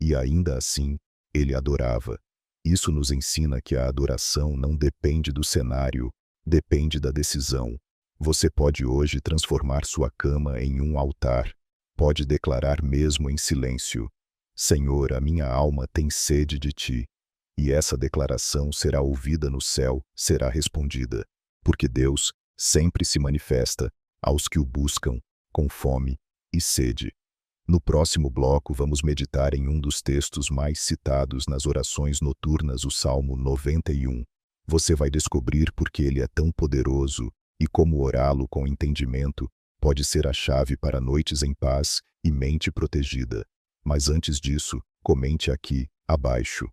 E ainda assim, ele adorava. Isso nos ensina que a adoração não depende do cenário, depende da decisão. Você pode hoje transformar sua cama em um altar. Pode declarar mesmo em silêncio: Senhor, a minha alma tem sede de ti. E essa declaração será ouvida no céu, será respondida. Porque Deus sempre se manifesta aos que o buscam, com fome e sede. No próximo bloco vamos meditar em um dos textos mais citados nas orações noturnas, o Salmo 91. Você vai descobrir por que ele é tão poderoso e como orá-lo com entendimento pode ser a chave para noites em paz e mente protegida. Mas antes disso, comente aqui, abaixo: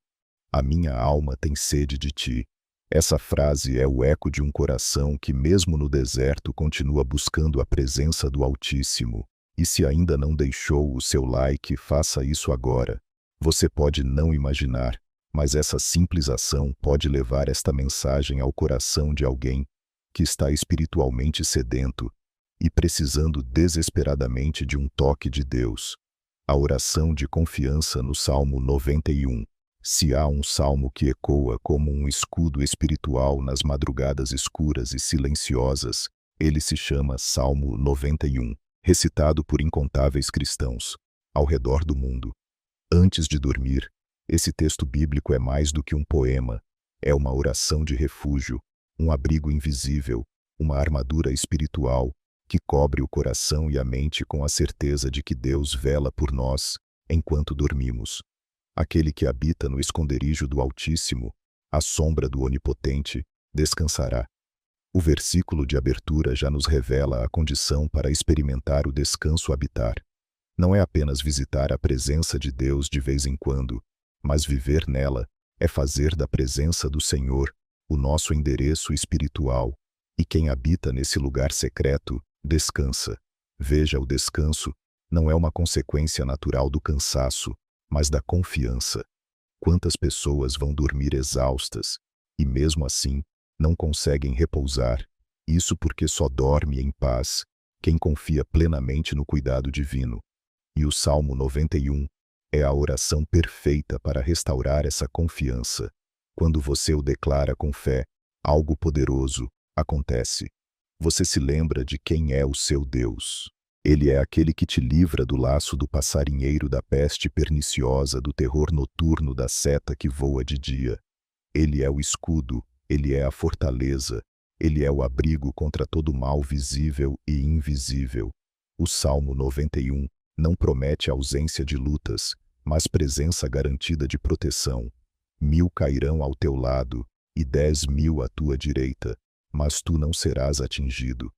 a minha alma tem sede de ti. Essa frase é o eco de um coração que mesmo no deserto continua buscando a presença do Altíssimo. E se ainda não deixou o seu like, faça isso agora. Você pode não imaginar, mas essa simples ação pode levar esta mensagem ao coração de alguém que está espiritualmente sedento e precisando desesperadamente de um toque de Deus. A oração de confiança no Salmo 91. Se há um salmo que ecoa como um escudo espiritual nas madrugadas escuras e silenciosas, ele se chama Salmo 91. Recitado por incontáveis cristãos ao redor do mundo. Antes de dormir, esse texto bíblico é mais do que um poema, é uma oração de refúgio, um abrigo invisível, uma armadura espiritual que cobre o coração e a mente com a certeza de que Deus vela por nós enquanto dormimos. Aquele que habita no esconderijo do Altíssimo, à sombra do Onipotente, descansará. O versículo de abertura já nos revela a condição para experimentar o descanso habitar. Não é apenas visitar a presença de Deus de vez em quando, mas viver nela, é fazer da presença do Senhor o nosso endereço espiritual, e quem habita nesse lugar secreto descansa. Veja, o descanso não é uma consequência natural do cansaço, mas da confiança. Quantas pessoas vão dormir exaustas e, mesmo assim, não conseguem repousar? Isso porque só dorme em paz quem confia plenamente no cuidado divino. E o Salmo 91 é a oração perfeita para restaurar essa confiança. Quando você o declara com fé, algo poderoso acontece. Você se lembra de quem é o seu Deus. Ele é aquele que te livra do laço do passarinheiro, da peste perniciosa, do terror noturno, da seta que voa de dia. Ele é o escudo, ele é a fortaleza, ele é o abrigo contra todo mal visível e invisível. O Salmo 91 não promete ausência de lutas, mas presença garantida de proteção. 1000 cairão ao teu lado e 10.000 à tua direita, mas tu não serás atingido.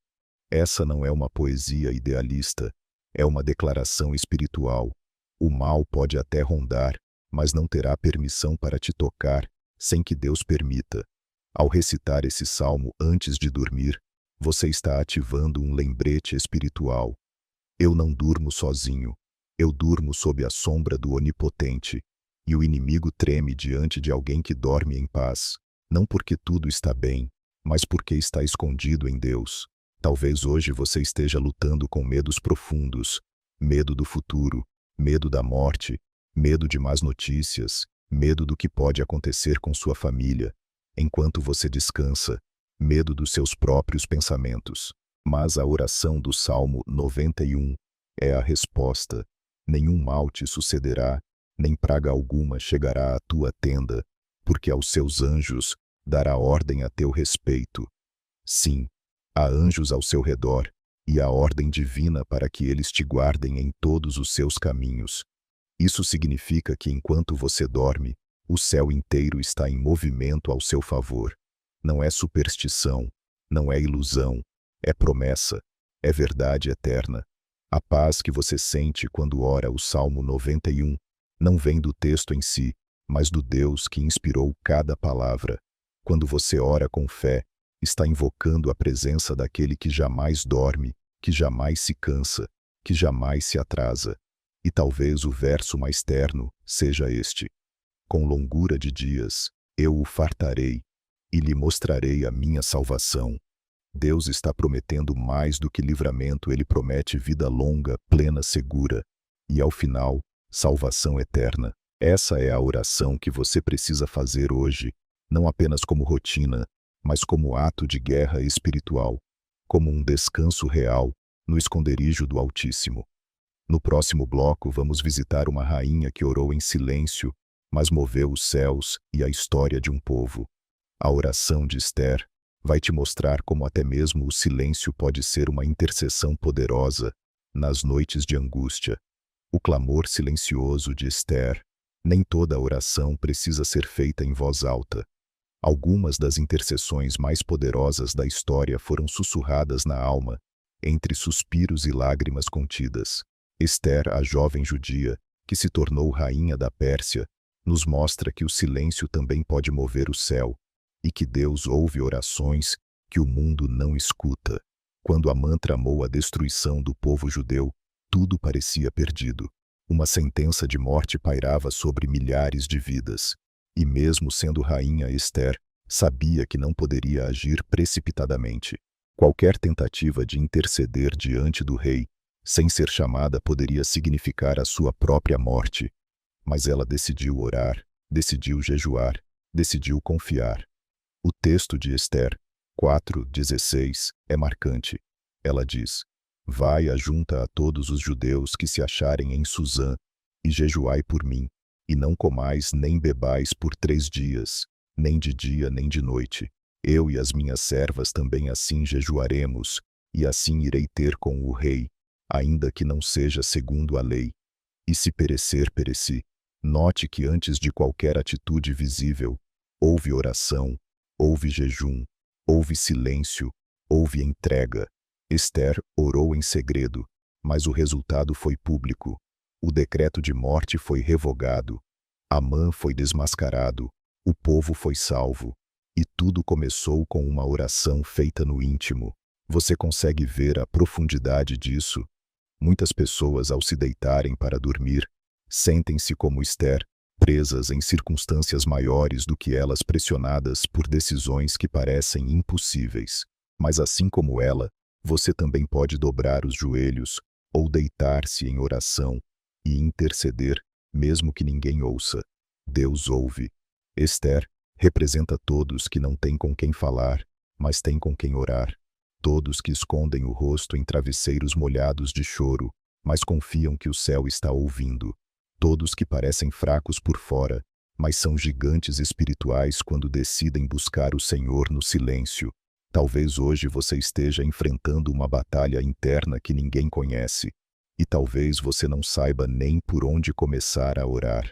Essa não é uma poesia idealista, é uma declaração espiritual. O mal pode até rondar, mas não terá permissão para te tocar, sem que Deus permita. Ao recitar esse salmo antes de dormir, você está ativando um lembrete espiritual. Eu não durmo sozinho, eu durmo sob a sombra do Onipotente, e o inimigo treme diante de alguém que dorme em paz, não porque tudo está bem, mas porque está escondido em Deus. Talvez hoje você esteja lutando com medos profundos, medo do futuro, medo da morte, medo de más notícias, medo do que pode acontecer com sua família, enquanto você descansa, medo dos seus próprios pensamentos. Mas a oração do Salmo 91 é a resposta. Nenhum mal te sucederá, nem praga alguma chegará à tua tenda, porque aos seus anjos dará ordem a teu respeito. Sim, há anjos ao seu redor, e há ordem divina para que eles te guardem em todos os seus caminhos. Isso significa que enquanto você dorme, o céu inteiro está em movimento ao seu favor. Não é superstição, não é ilusão, é promessa, é verdade eterna. A paz que você sente quando ora o Salmo 91 não vem do texto em si, mas do Deus que inspirou cada palavra. Quando você ora com fé, está invocando a presença daquele que jamais dorme, que jamais se cansa, que jamais se atrasa. E talvez o verso mais terno seja este: com longura de dias eu o fartarei e lhe mostrarei a minha salvação. Deus está prometendo mais do que livramento, ele promete vida longa, plena, segura. E ao final, salvação eterna. Essa é a oração que você precisa fazer hoje, não apenas como rotina, mas como ato de guerra espiritual, como um descanso real no esconderijo do Altíssimo. No próximo bloco vamos visitar uma rainha que orou em silêncio, mas moveu os céus e a história de um povo. A oração de Esther vai te mostrar como até mesmo o silêncio pode ser uma intercessão poderosa nas noites de angústia. O clamor silencioso de Esther. Nem toda oração precisa ser feita em voz alta. Algumas das intercessões mais poderosas da história foram sussurradas na alma, entre suspiros e lágrimas contidas. Esther, a jovem judia, que se tornou rainha da Pérsia, nos mostra que o silêncio também pode mover o céu, e que Deus ouve orações que o mundo não escuta. Quando Amã tramou a destruição do povo judeu, tudo parecia perdido. Uma sentença de morte pairava sobre milhares de vidas. E mesmo sendo rainha, Esther sabia que não poderia agir precipitadamente. Qualquer tentativa de interceder diante do rei, sem ser chamada, poderia significar a sua própria morte. Mas ela decidiu orar, decidiu jejuar, decidiu confiar. O texto de Esther 4:16 é marcante. Ela diz: vai, ajunta a todos os judeus que se acharem em Susã, e jejuai por mim, e não comais nem bebais por 3 dias, nem de dia nem de noite. Eu e as minhas servas também assim jejuaremos, e assim irei ter com o rei, ainda que não seja segundo a lei. E se perecer, pereci. Note que antes de qualquer atitude visível, houve oração, houve jejum, houve silêncio, houve entrega. Esther orou em segredo, mas o resultado foi público. O decreto de morte foi revogado. Amã foi desmascarado. O povo foi salvo. E tudo começou com uma oração feita no íntimo. Você consegue ver a profundidade disso? Muitas pessoas, ao se deitarem para dormir, sentem-se como Esther, presas em circunstâncias maiores do que elas, pressionadas por decisões que parecem impossíveis. Mas assim como ela, você também pode dobrar os joelhos ou deitar-se em oração e interceder, mesmo que ninguém ouça. Deus ouve. Esther representa todos que não têm com quem falar, mas têm com quem orar. Todos que escondem o rosto em travesseiros molhados de choro, mas confiam que o céu está ouvindo. Todos que parecem fracos por fora, mas são gigantes espirituais quando decidem buscar o Senhor no silêncio. Talvez hoje você esteja enfrentando uma batalha interna que ninguém conhece, e talvez você não saiba nem por onde começar a orar.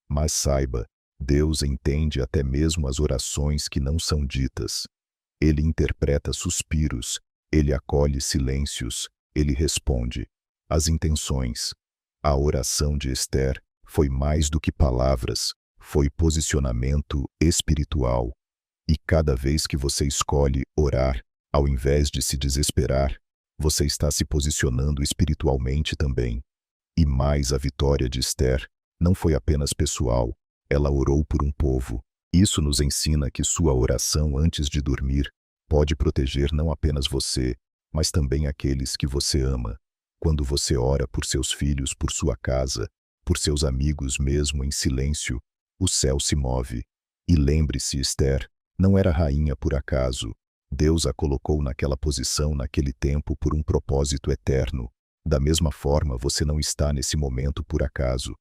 Mas saiba, Deus entende até mesmo as orações que não são ditas. Ele interpreta suspiros, ele acolhe silêncios, ele responde. As intenções. A oração de Esther foi mais do que palavras, foi posicionamento espiritual. E cada vez que você escolhe orar, ao invés de se desesperar, você está se posicionando espiritualmente também. E mais, a vitória de Esther não foi apenas pessoal, ela orou por um povo. Isso nos ensina que sua oração antes de dormir pode proteger não apenas você, mas também aqueles que você ama. Quando você ora por seus filhos, por sua casa, por seus amigos mesmo em silêncio, o céu se move. E lembre-se, Esther não era rainha por acaso. Deus a colocou naquela posição naquele tempo por um propósito eterno. Da mesma forma, você não está nesse momento por acaso.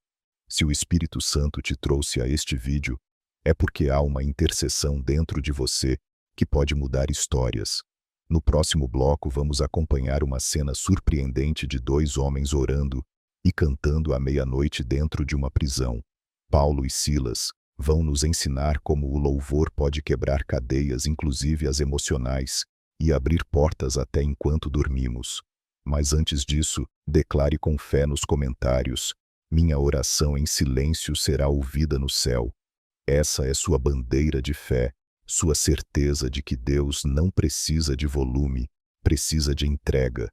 Se o Espírito Santo te trouxe a este vídeo, é porque há uma intercessão dentro de você que pode mudar histórias. No próximo bloco vamos acompanhar uma cena surpreendente de dois homens orando e cantando à meia-noite dentro de uma prisão. Paulo e Silas vão nos ensinar como o louvor pode quebrar cadeias, inclusive as emocionais, e abrir portas até enquanto dormimos. Mas antes disso, declare com fé nos comentários: minha oração em silêncio será ouvida no céu. Essa é sua bandeira de fé, sua certeza de que Deus não precisa de volume, precisa de entrega.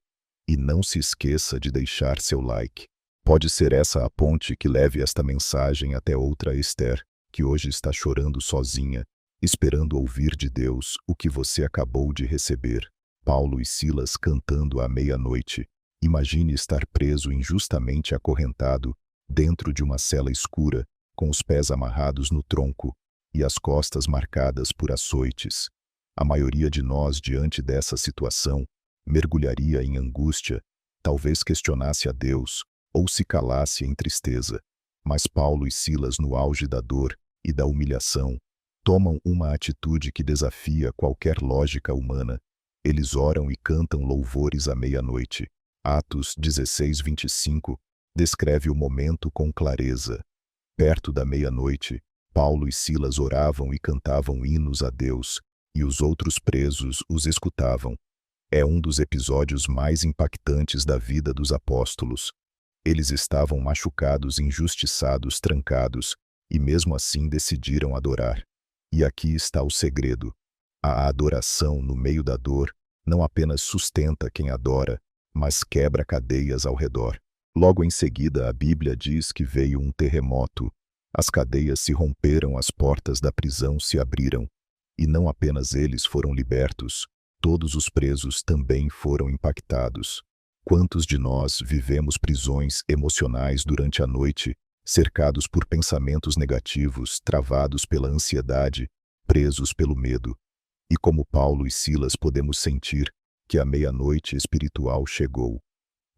E não se esqueça de deixar seu like. Pode ser essa a ponte que leve esta mensagem até outra Esther, que hoje está chorando sozinha, esperando ouvir de Deus o que você acabou de receber. Paulo e Silas cantando à meia-noite. Imagine estar preso injustamente acorrentado, dentro de uma cela escura, com os pés amarrados no tronco e as costas marcadas por açoites. A maioria de nós, diante dessa situação, mergulharia em angústia, talvez questionasse a Deus ou se calasse em tristeza. Mas Paulo e Silas, no auge da dor e da humilhação, tomam uma atitude que desafia qualquer lógica humana. Eles oram e cantam louvores à meia-noite. Atos 16:25 descreve o momento com clareza. Perto da meia-noite, Paulo e Silas oravam e cantavam hinos a Deus, e os outros presos os escutavam. É um dos episódios mais impactantes da vida dos apóstolos. Eles estavam machucados, injustiçados, trancados, e mesmo assim decidiram adorar. E aqui está o segredo. A adoração no meio da dor não apenas sustenta quem adora, mas quebra cadeias ao redor. Logo em seguida, a Bíblia diz que veio um terremoto. As cadeias se romperam, as portas da prisão se abriram. E não apenas eles foram libertos, todos os presos também foram impactados. Quantos de nós vivemos prisões emocionais durante a noite, cercados por pensamentos negativos, travados pela ansiedade, presos pelo medo? E como Paulo e Silas podemos sentir que a meia-noite espiritual chegou.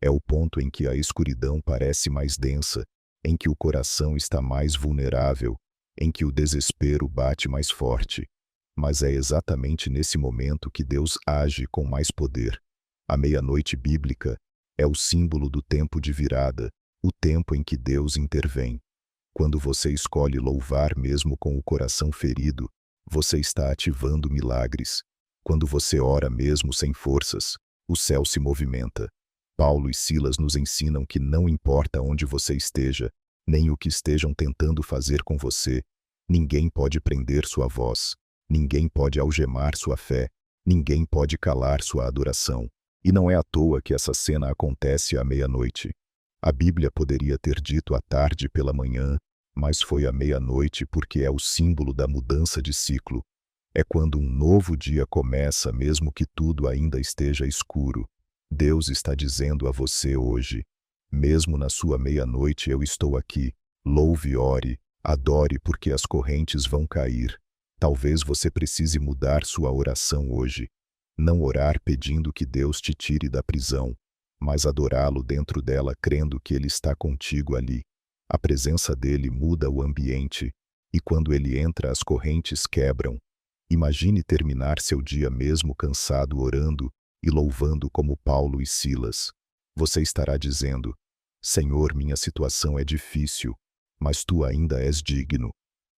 É o ponto em que a escuridão parece mais densa, em que o coração está mais vulnerável, em que o desespero bate mais forte. Mas é exatamente nesse momento que Deus age com mais poder. A meia-noite bíblica é o símbolo do tempo de virada, o tempo em que Deus intervém. Quando você escolhe louvar mesmo com o coração ferido, você está ativando milagres. Quando você ora mesmo sem forças, o céu se movimenta. Paulo e Silas nos ensinam que não importa onde você esteja, nem o que estejam tentando fazer com você, Ninguém pode prender sua voz, ninguém pode algemar sua fé, ninguém pode calar sua adoração. E não é à toa que essa cena acontece à meia-noite. A Bíblia poderia ter dito à tarde pela manhã, mas foi à meia-noite porque é o símbolo da mudança de ciclo. É quando um novo dia começa, mesmo que tudo ainda esteja escuro. Deus está dizendo a você hoje: mesmo na sua meia-noite eu estou aqui. Louve e ore, adore, porque as correntes vão cair. Talvez você precise mudar sua oração hoje. Não orar pedindo que Deus te tire da prisão, mas adorá-lo dentro dela, crendo que Ele está contigo ali. A presença dele muda o ambiente, e quando ele entra, as correntes quebram. Imagine terminar seu dia mesmo cansado orando e louvando como Paulo e Silas. Você estará dizendo: Senhor, minha situação é difícil, mas tu ainda és digno.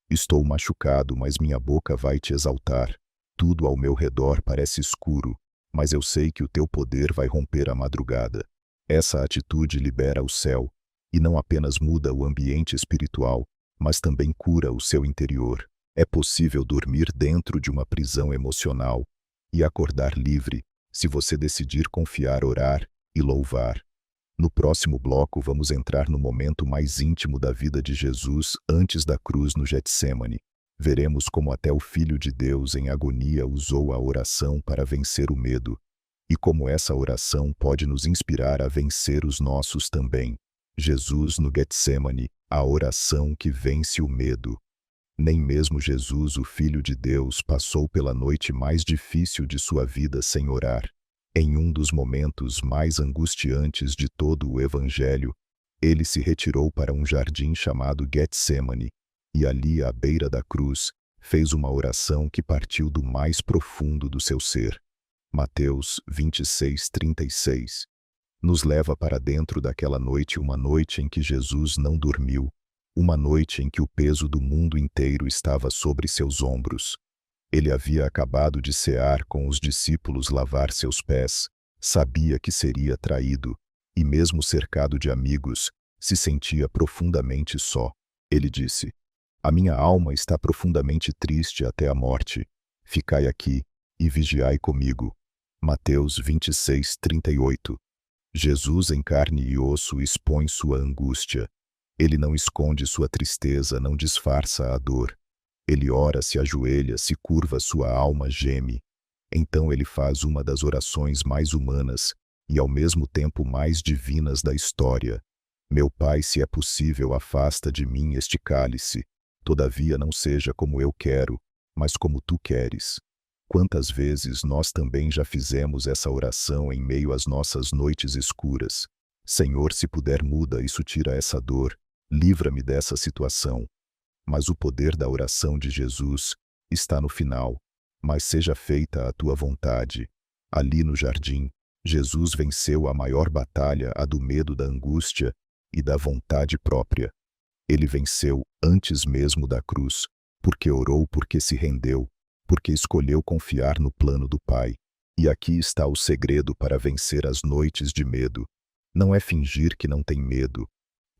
Estou machucado, mas minha boca vai te exaltar. Tudo ao meu redor parece escuro, mas eu sei que o teu poder vai romper a madrugada. Essa atitude libera o céu, e não apenas muda o ambiente espiritual, mas também cura o seu interior. É possível dormir dentro de uma prisão emocional e acordar livre, se você decidir confiar, orar e louvar. No próximo bloco vamos entrar no momento mais íntimo da vida de Jesus antes da cruz no Getsêmani. Veremos como até o Filho de Deus em agonia usou a oração para vencer o medo, e como essa oração pode nos inspirar a vencer os nossos também. Jesus no Getsêmani, a oração que vence o medo. Nem mesmo Jesus, o Filho de Deus, passou pela noite mais difícil de sua vida sem orar. Em um dos momentos mais angustiantes de todo o Evangelho, ele se retirou para um jardim chamado Getsêmani, e ali, à beira da cruz, fez uma oração que partiu do mais profundo do seu ser. Mateus 26:36 nos leva para dentro daquela noite, uma noite em que Jesus não dormiu, uma noite em que o peso do mundo inteiro estava sobre seus ombros. Ele havia acabado de cear com os discípulos, lavar seus pés, sabia que seria traído, e mesmo cercado de amigos, se sentia profundamente só. Ele disse: A minha alma está profundamente triste até a morte. Ficai aqui e vigiai comigo. Mateus 26:38. Jesus em carne e osso expõe sua angústia. Ele não esconde sua tristeza, não disfarça a dor. Ele ora, se ajoelha, se curva, sua alma geme. Então ele faz uma das orações mais humanas e ao mesmo tempo mais divinas da história. Meu Pai, se é possível, afasta de mim este cálice. Todavia não seja como eu quero, mas como tu queres. Quantas vezes nós também já fizemos essa oração em meio às nossas noites escuras? Senhor, se puder, muda isso, tira essa dor, livra-me dessa situação. Mas o poder da oração de Jesus está no final. Mas seja feita a tua vontade. Ali no jardim, Jesus venceu a maior batalha, a do medo, da angústia e da vontade própria. Ele venceu antes mesmo da cruz, porque orou, porque se rendeu, porque escolheu confiar no plano do Pai. E aqui está o segredo para vencer as noites de medo. Não é fingir que não tem medo,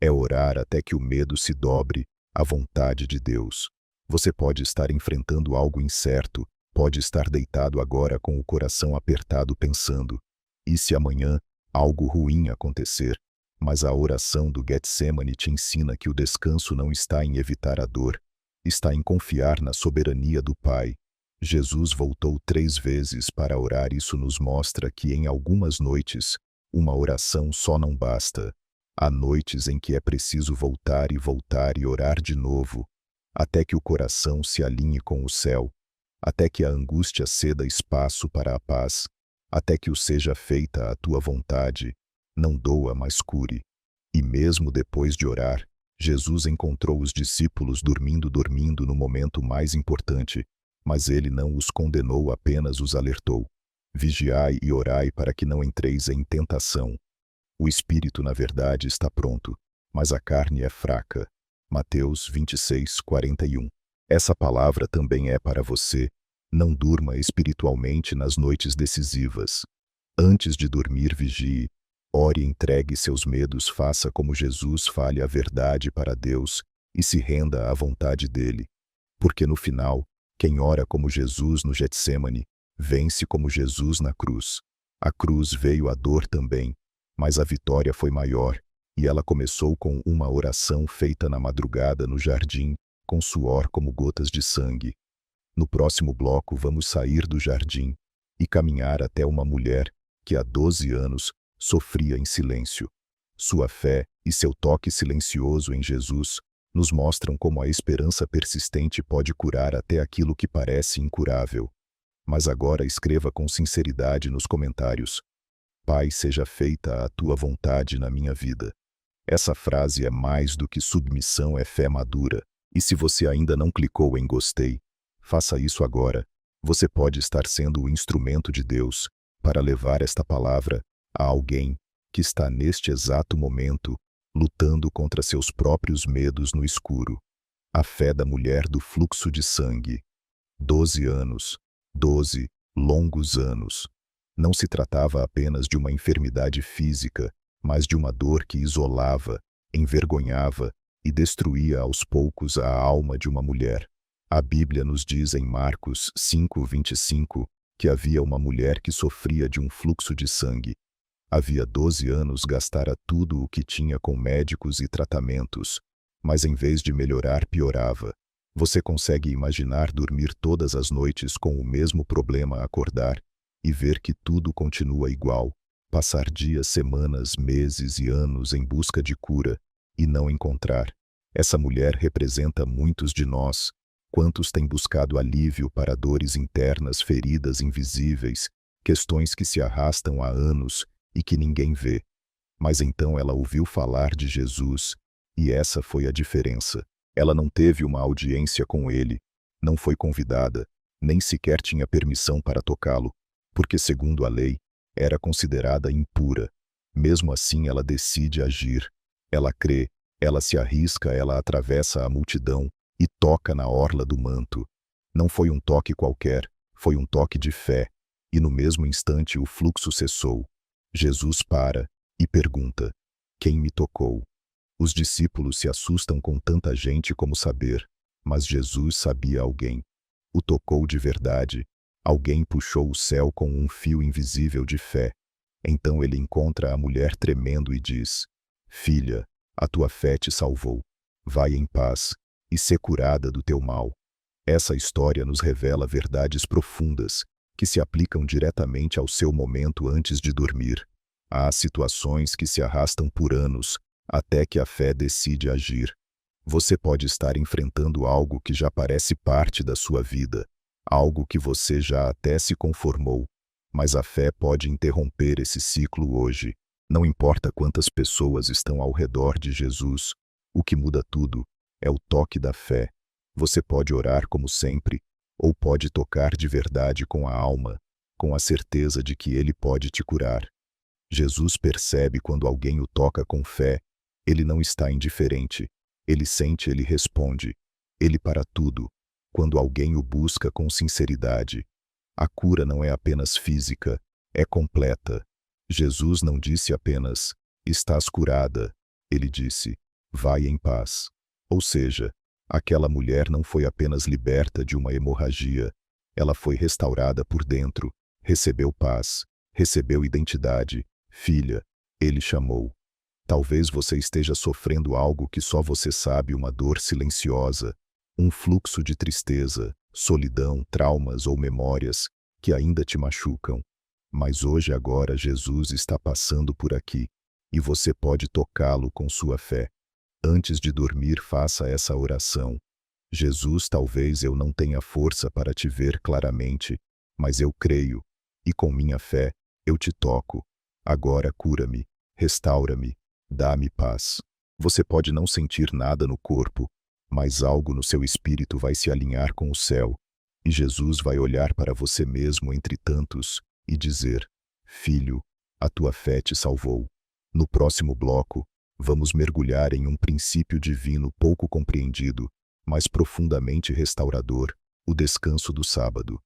é orar até que o medo se dobre à vontade de Deus. Você pode estar enfrentando algo incerto, pode estar deitado agora com o coração apertado pensando: e se amanhã algo ruim acontecer? Mas a oração do Getsêmani te ensina que o descanso não está em evitar a dor, está em confiar na soberania do Pai. Jesus voltou 3 vezes para orar. Isso nos mostra que em algumas noites, uma oração só não basta. Há noites em que é preciso voltar e orar de novo, até que o coração se alinhe com o céu, até que a angústia ceda espaço para a paz, até que o seja feita a tua vontade, não doa, mas cure. E mesmo depois de orar, Jesus encontrou os discípulos dormindo no momento mais importante, mas ele não os condenou, apenas os alertou. Vigiai e orai para que não entreis em tentação. O espírito, na verdade, está pronto, mas a carne é fraca. Mateus 26:41. Essa palavra também é para você. Não durma espiritualmente nas noites decisivas. Antes de dormir, vigie. Ore, entregue seus medos, faça como Jesus, fale a verdade para Deus e se renda à vontade dele. Porque no final, quem ora como Jesus no Getsêmani, vence como Jesus na cruz. A cruz veio a dor também, mas a vitória foi maior, e ela começou com uma oração feita na madrugada no jardim, com suor como gotas de sangue. No próximo bloco vamos sair do jardim e caminhar até uma mulher que há 12 anos sofria em silêncio. Sua fé e seu toque silencioso em Jesus nos mostram como a esperança persistente pode curar até aquilo que parece incurável. Mas agora escreva com sinceridade nos comentários: Pai, seja feita a tua vontade na minha vida. Essa frase é mais do que submissão, é fé madura. E se você ainda não clicou em gostei, faça isso agora. Você pode estar sendo o instrumento de Deus para levar esta palavra a alguém que está neste exato momento lutando contra seus próprios medos no escuro. A fé da mulher do fluxo de sangue. 12 anos. 12 longos anos. Não se tratava apenas de uma enfermidade física, mas de uma dor que isolava, envergonhava e destruía aos poucos a alma de uma mulher. A Bíblia nos diz em Marcos 5:25 que havia uma mulher que sofria de um fluxo de sangue. Havia 12 anos gastara tudo o que tinha com médicos e tratamentos, mas em vez de melhorar, piorava. Você consegue imaginar dormir todas as noites com o mesmo problema, acordar e ver que tudo continua igual, passar dias, semanas, meses e anos em busca de cura e não encontrar. Essa mulher representa muitos de nós. Quantos têm buscado alívio para dores internas, feridas invisíveis, questões que se arrastam há anos e que ninguém vê? Mas então ela ouviu falar de Jesus, e essa foi a diferença. Ela não teve uma audiência com ele, não foi convidada, nem sequer tinha permissão para tocá-lo, porque, segundo a lei, era considerada impura. Mesmo assim, ela decide agir. Ela crê, ela se arrisca, ela atravessa a multidão e toca na orla do manto. Não foi um toque qualquer, foi um toque de fé, e no mesmo instante o fluxo cessou. Jesus para e pergunta: quem me tocou? Os discípulos se assustam com tanta gente como saber, mas Jesus sabia alguém. O tocou de verdade. Alguém puxou o céu com um fio invisível de fé. Então ele encontra a mulher tremendo e diz: Filha, a tua fé te salvou. Vai em paz e sê curada do teu mal. Essa história nos revela verdades profundas que se aplicam diretamente ao seu momento antes de dormir. Há situações que se arrastam por anos até que a fé decide agir. Você pode estar enfrentando algo que já parece parte da sua vida, algo que você já até se conformou, mas a fé pode interromper esse ciclo hoje. Não importa quantas pessoas estão ao redor de Jesus, o que muda tudo é o toque da fé. Você pode orar como sempre, ou pode tocar de verdade com a alma, com a certeza de que ele pode te curar. Jesus percebe quando alguém o toca com fé. Ele não está indiferente. Ele sente, ele responde. Ele para tudo. Quando alguém o busca com sinceridade. A cura não é apenas física, é completa. Jesus não disse apenas: estás curada. Ele disse: vai em paz. Ou seja, aquela mulher não foi apenas liberta de uma hemorragia, ela foi restaurada por dentro, recebeu paz, recebeu identidade. Filha, ele chamou. Talvez você esteja sofrendo algo que só você sabe, uma dor silenciosa, um fluxo de tristeza, solidão, traumas ou memórias que ainda te machucam. Mas hoje, agora, Jesus está passando por aqui e você pode tocá-lo com sua fé. Antes de dormir, faça essa oração. Jesus, talvez eu não tenha força para te ver claramente, mas eu creio, e com minha fé, eu te toco. Agora cura-me, restaura-me, dá-me paz. Você pode não sentir nada no corpo, mas algo no seu espírito vai se alinhar com o céu, e Jesus vai olhar para você mesmo entre tantos e dizer: Filho, a tua fé te salvou. No próximo bloco, vamos mergulhar em um princípio divino pouco compreendido, mas profundamente restaurador: o descanso do sábado.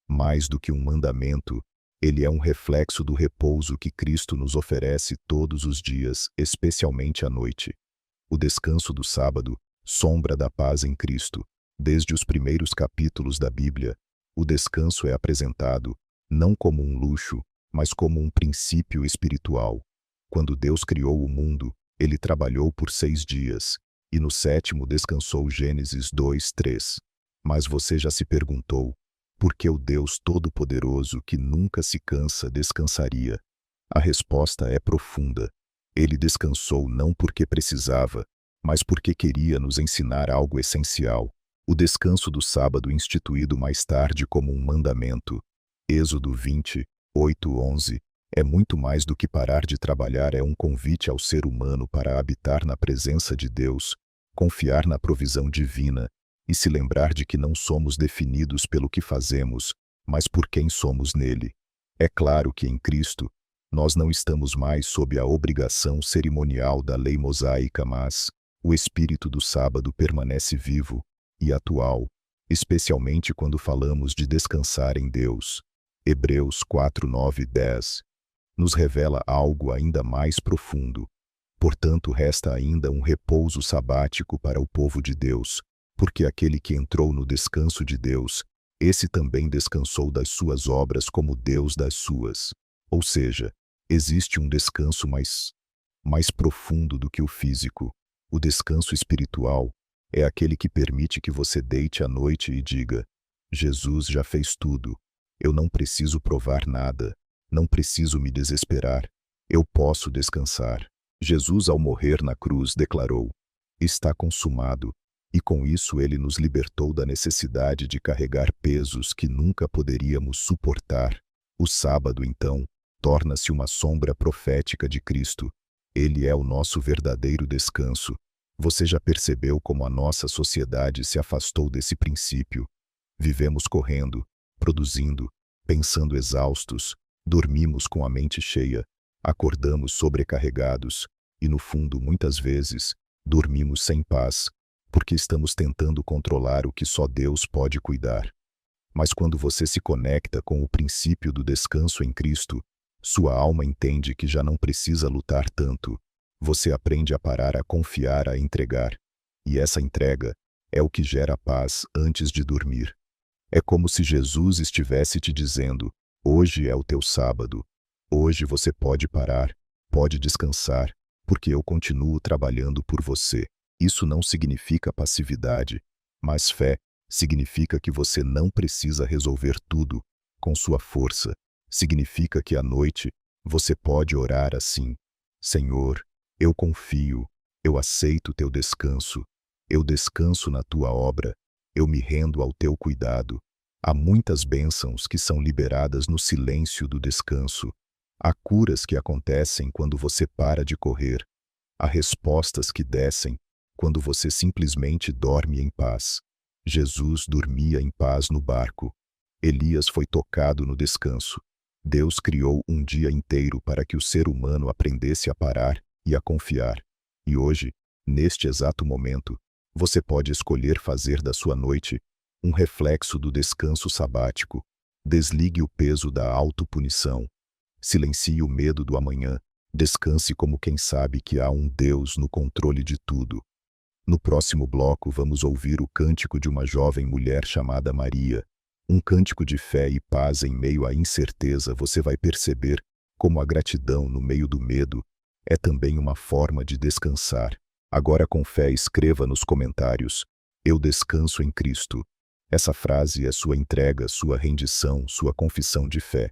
Mais do que um mandamento, ele é um reflexo do repouso que Cristo nos oferece todos os dias, especialmente à noite. O descanso do sábado, sombra da paz em Cristo. Desde os primeiros capítulos da Bíblia, o descanso é apresentado não como um luxo, mas como um princípio espiritual. Quando Deus criou o mundo, ele trabalhou por 6 dias, e no sétimo descansou. Gênesis 2:3. Mas você já se perguntou, por que o Deus Todo-Poderoso, que nunca se cansa, descansaria? A resposta é profunda. Ele descansou não porque precisava, mas porque queria nos ensinar algo essencial. O descanso do sábado, instituído mais tarde como um mandamento, Êxodo 20:8-11, é muito mais do que parar de trabalhar. É um convite ao ser humano para habitar na presença de Deus, confiar na provisão divina e se lembrar de que não somos definidos pelo que fazemos, mas por quem somos nele. É claro que em Cristo, nós não estamos mais sob a obrigação cerimonial da lei mosaica, mas o espírito do sábado permanece vivo e atual, especialmente quando falamos de descansar em Deus. Hebreus 4:9-10 nos revela algo ainda mais profundo. Portanto, resta ainda um repouso sabático para o povo de Deus, porque aquele que entrou no descanso de Deus, esse também descansou das suas obras como Deus das suas. Ou seja, existe um descanso mais profundo do que o físico. O descanso espiritual é aquele que permite que você deite à noite e diga: Jesus já fez tudo. Eu não preciso provar nada. Não preciso me desesperar. Eu posso descansar. Jesus, ao morrer na cruz, declarou: está consumado. E com isso ele nos libertou da necessidade de carregar pesos que nunca poderíamos suportar. O sábado, então, torna-se uma sombra profética de Cristo. Ele é o nosso verdadeiro descanso. Você já percebeu como a nossa sociedade se afastou desse princípio? Vivemos correndo, produzindo, pensando exaustos, dormimos com a mente cheia, acordamos sobrecarregados e, no fundo, muitas vezes, dormimos sem paz, porque estamos tentando controlar o que só Deus pode cuidar. Mas quando você se conecta com o princípio do descanso em Cristo, sua alma entende que já não precisa lutar tanto. Você aprende a parar, a confiar, a entregar. E essa entrega é o que gera paz antes de dormir. É como se Jesus estivesse te dizendo: hoje é o teu sábado. Hoje você pode parar, pode descansar, porque eu continuo trabalhando por você. Isso não significa passividade, mas fé. Significa que você não precisa resolver tudo com sua força. Significa que à noite você pode orar assim: Senhor, eu confio, eu aceito teu descanso, eu descanso na tua obra, eu me rendo ao teu cuidado. Há muitas bênçãos que são liberadas no silêncio do descanso. Há curas que acontecem quando você para de correr. Há respostas que descem quando você simplesmente dorme em paz. Jesus dormia em paz no barco. Elias foi tocado no descanso. Deus criou um dia inteiro para que o ser humano aprendesse a parar e a confiar. E hoje, neste exato momento, você pode escolher fazer da sua noite um reflexo do descanso sabático. Desligue o peso da autopunição. Silencie o medo do amanhã. Descanse como quem sabe que há um Deus no controle de tudo. No próximo bloco vamos ouvir o cântico de uma jovem mulher chamada Maria. Um cântico de fé e paz em meio à incerteza. Você vai perceber como a gratidão no meio do medo é também uma forma de descansar. Agora, com fé, escreva nos comentários: eu descanso em Cristo. Essa frase é sua entrega, sua rendição, sua confissão de fé.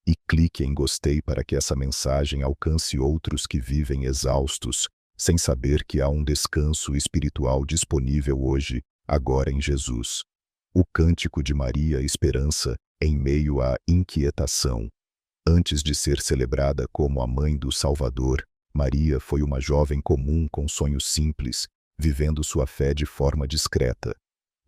E clique em gostei para que essa mensagem alcance outros que vivem exaustos, sem saber que há um descanso espiritual disponível hoje, agora em Jesus. O cântico de Maria, esperança em meio à inquietação. Antes de ser celebrada como a mãe do Salvador, Maria foi uma jovem comum com sonhos simples, vivendo sua fé de forma discreta.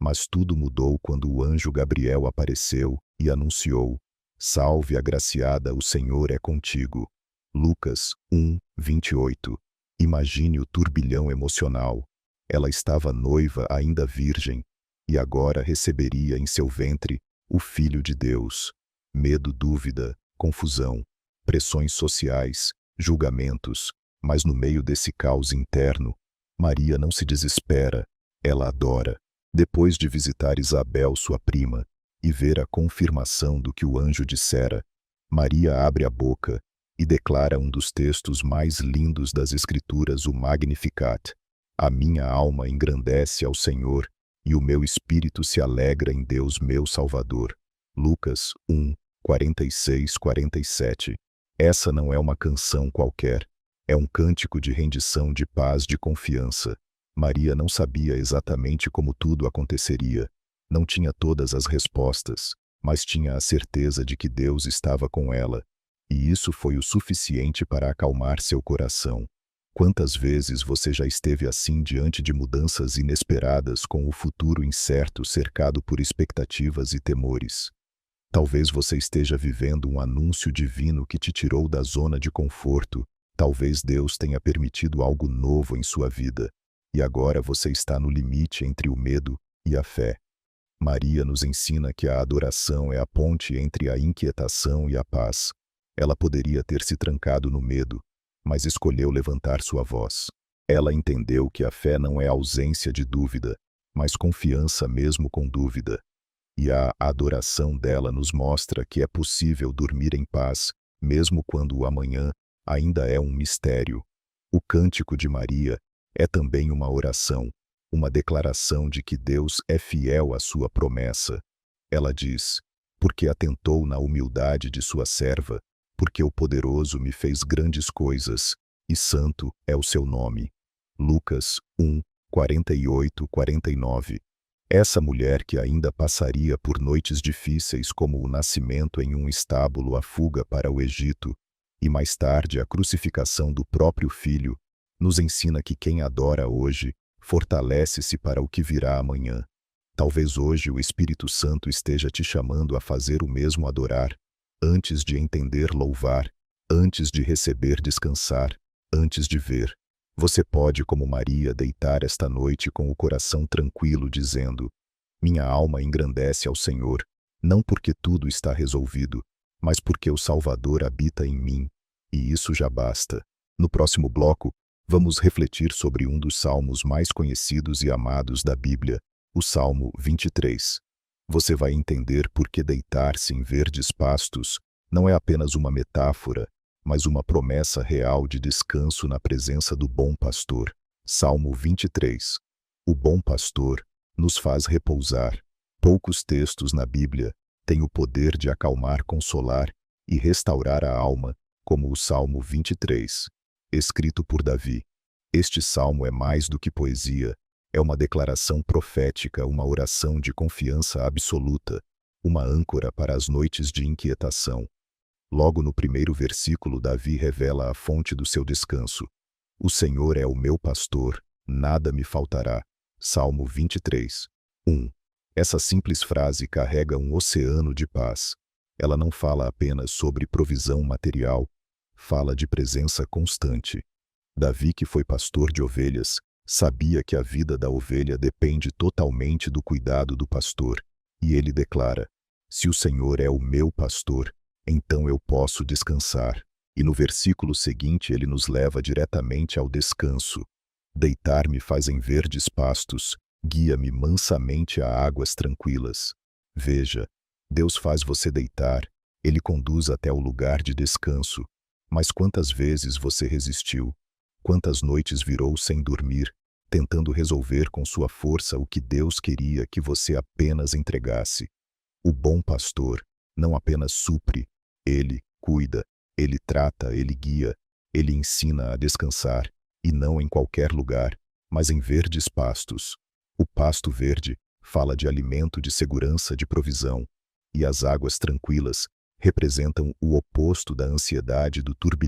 Mas tudo mudou quando o anjo Gabriel apareceu e anunciou: salve, agraciada, o Senhor é contigo. Lucas 1:28. Imagine o turbilhão emocional. Ela estava noiva, ainda virgem, e agora receberia em seu ventre o Filho de Deus. Medo, dúvida, confusão, pressões sociais, julgamentos, mas no meio desse caos interno, Maria não se desespera, ela adora. Depois de visitar Isabel, sua prima, e ver a confirmação do que o anjo dissera, Maria abre a boca e declara um dos textos mais lindos das Escrituras, o Magnificat. A minha alma engrandece ao Senhor, e o meu espírito se alegra em Deus meu Salvador. Lucas 1, 46-47. Essa não é uma canção qualquer. É um cântico de rendição, de paz, de confiança. Maria não sabia exatamente como tudo aconteceria. Não tinha todas as respostas, mas tinha a certeza de que Deus estava com ela. E isso foi o suficiente para acalmar seu coração. Quantas vezes você já esteve assim diante de mudanças inesperadas, com o futuro incerto, cercado por expectativas e temores? Talvez você esteja vivendo um anúncio divino que te tirou da zona de conforto. Talvez Deus tenha permitido algo novo em sua vida. E agora você está no limite entre o medo e a fé. Maria nos ensina que a adoração é a ponte entre a inquietação e a paz. Ela poderia ter se trancado no medo, mas escolheu levantar sua voz. Ela entendeu que a fé não é ausência de dúvida, mas confiança mesmo com dúvida. E a adoração dela nos mostra que é possível dormir em paz, mesmo quando o amanhã ainda é um mistério. O cântico de Maria é também uma oração, uma declaração de que Deus é fiel à sua promessa. Ela diz: porque atentou na humildade de sua serva, porque o poderoso me fez grandes coisas, e santo é o seu nome. Lucas 1, 48-49. Essa mulher que ainda passaria por noites difíceis, como o nascimento em um estábulo, a fuga para o Egito, e mais tarde a crucificação do próprio filho, nos ensina que quem adora hoje fortalece-se para o que virá amanhã. Talvez hoje o Espírito Santo esteja te chamando a fazer o mesmo, adorar, antes de entender, louvar, antes de receber, descansar, antes de ver. Você pode, como Maria, deitar esta noite com o coração tranquilo, dizendo: minha alma engrandece ao Senhor, não porque tudo está resolvido, mas porque o Salvador habita em mim, e isso já basta. No próximo bloco, vamos refletir sobre um dos salmos mais conhecidos e amados da Bíblia, o Salmo 23. Você vai entender por que deitar-se em verdes pastos não é apenas uma metáfora, mas uma promessa real de descanso na presença do bom pastor. Salmo 23. O bom pastor nos faz repousar. Poucos textos na Bíblia têm o poder de acalmar, consolar e restaurar a alma, como o Salmo 23, escrito por Davi. Este salmo é mais do que poesia, é uma declaração profética, uma oração de confiança absoluta, uma âncora para as noites de inquietação. Logo no primeiro versículo, Davi revela a fonte do seu descanso. O Senhor é o meu pastor, nada me faltará. Salmo 23, 1. Essa simples frase carrega um oceano de paz. Ela não fala apenas sobre provisão material, fala de presença constante. Davi, que foi pastor de ovelhas, sabia que a vida da ovelha depende totalmente do cuidado do pastor, e ele declara: se o Senhor é o meu pastor, então eu posso descansar. E no versículo seguinte ele nos leva diretamente ao descanso. Deitar-me faz em verdes pastos, guia-me mansamente a águas tranquilas. Veja, Deus faz você deitar, Ele conduz até o lugar de descanso. Mas quantas vezes você resistiu? Quantas noites virou sem dormir, tentando resolver com sua força o que Deus queria que você apenas entregasse? O bom pastor não apenas supre, ele cuida, ele trata, ele guia, ele ensina a descansar, e não em qualquer lugar, mas em verdes pastos. O pasto verde fala de alimento, de segurança, de provisão, e as águas tranquilas representam o oposto da ansiedade, do turbilhão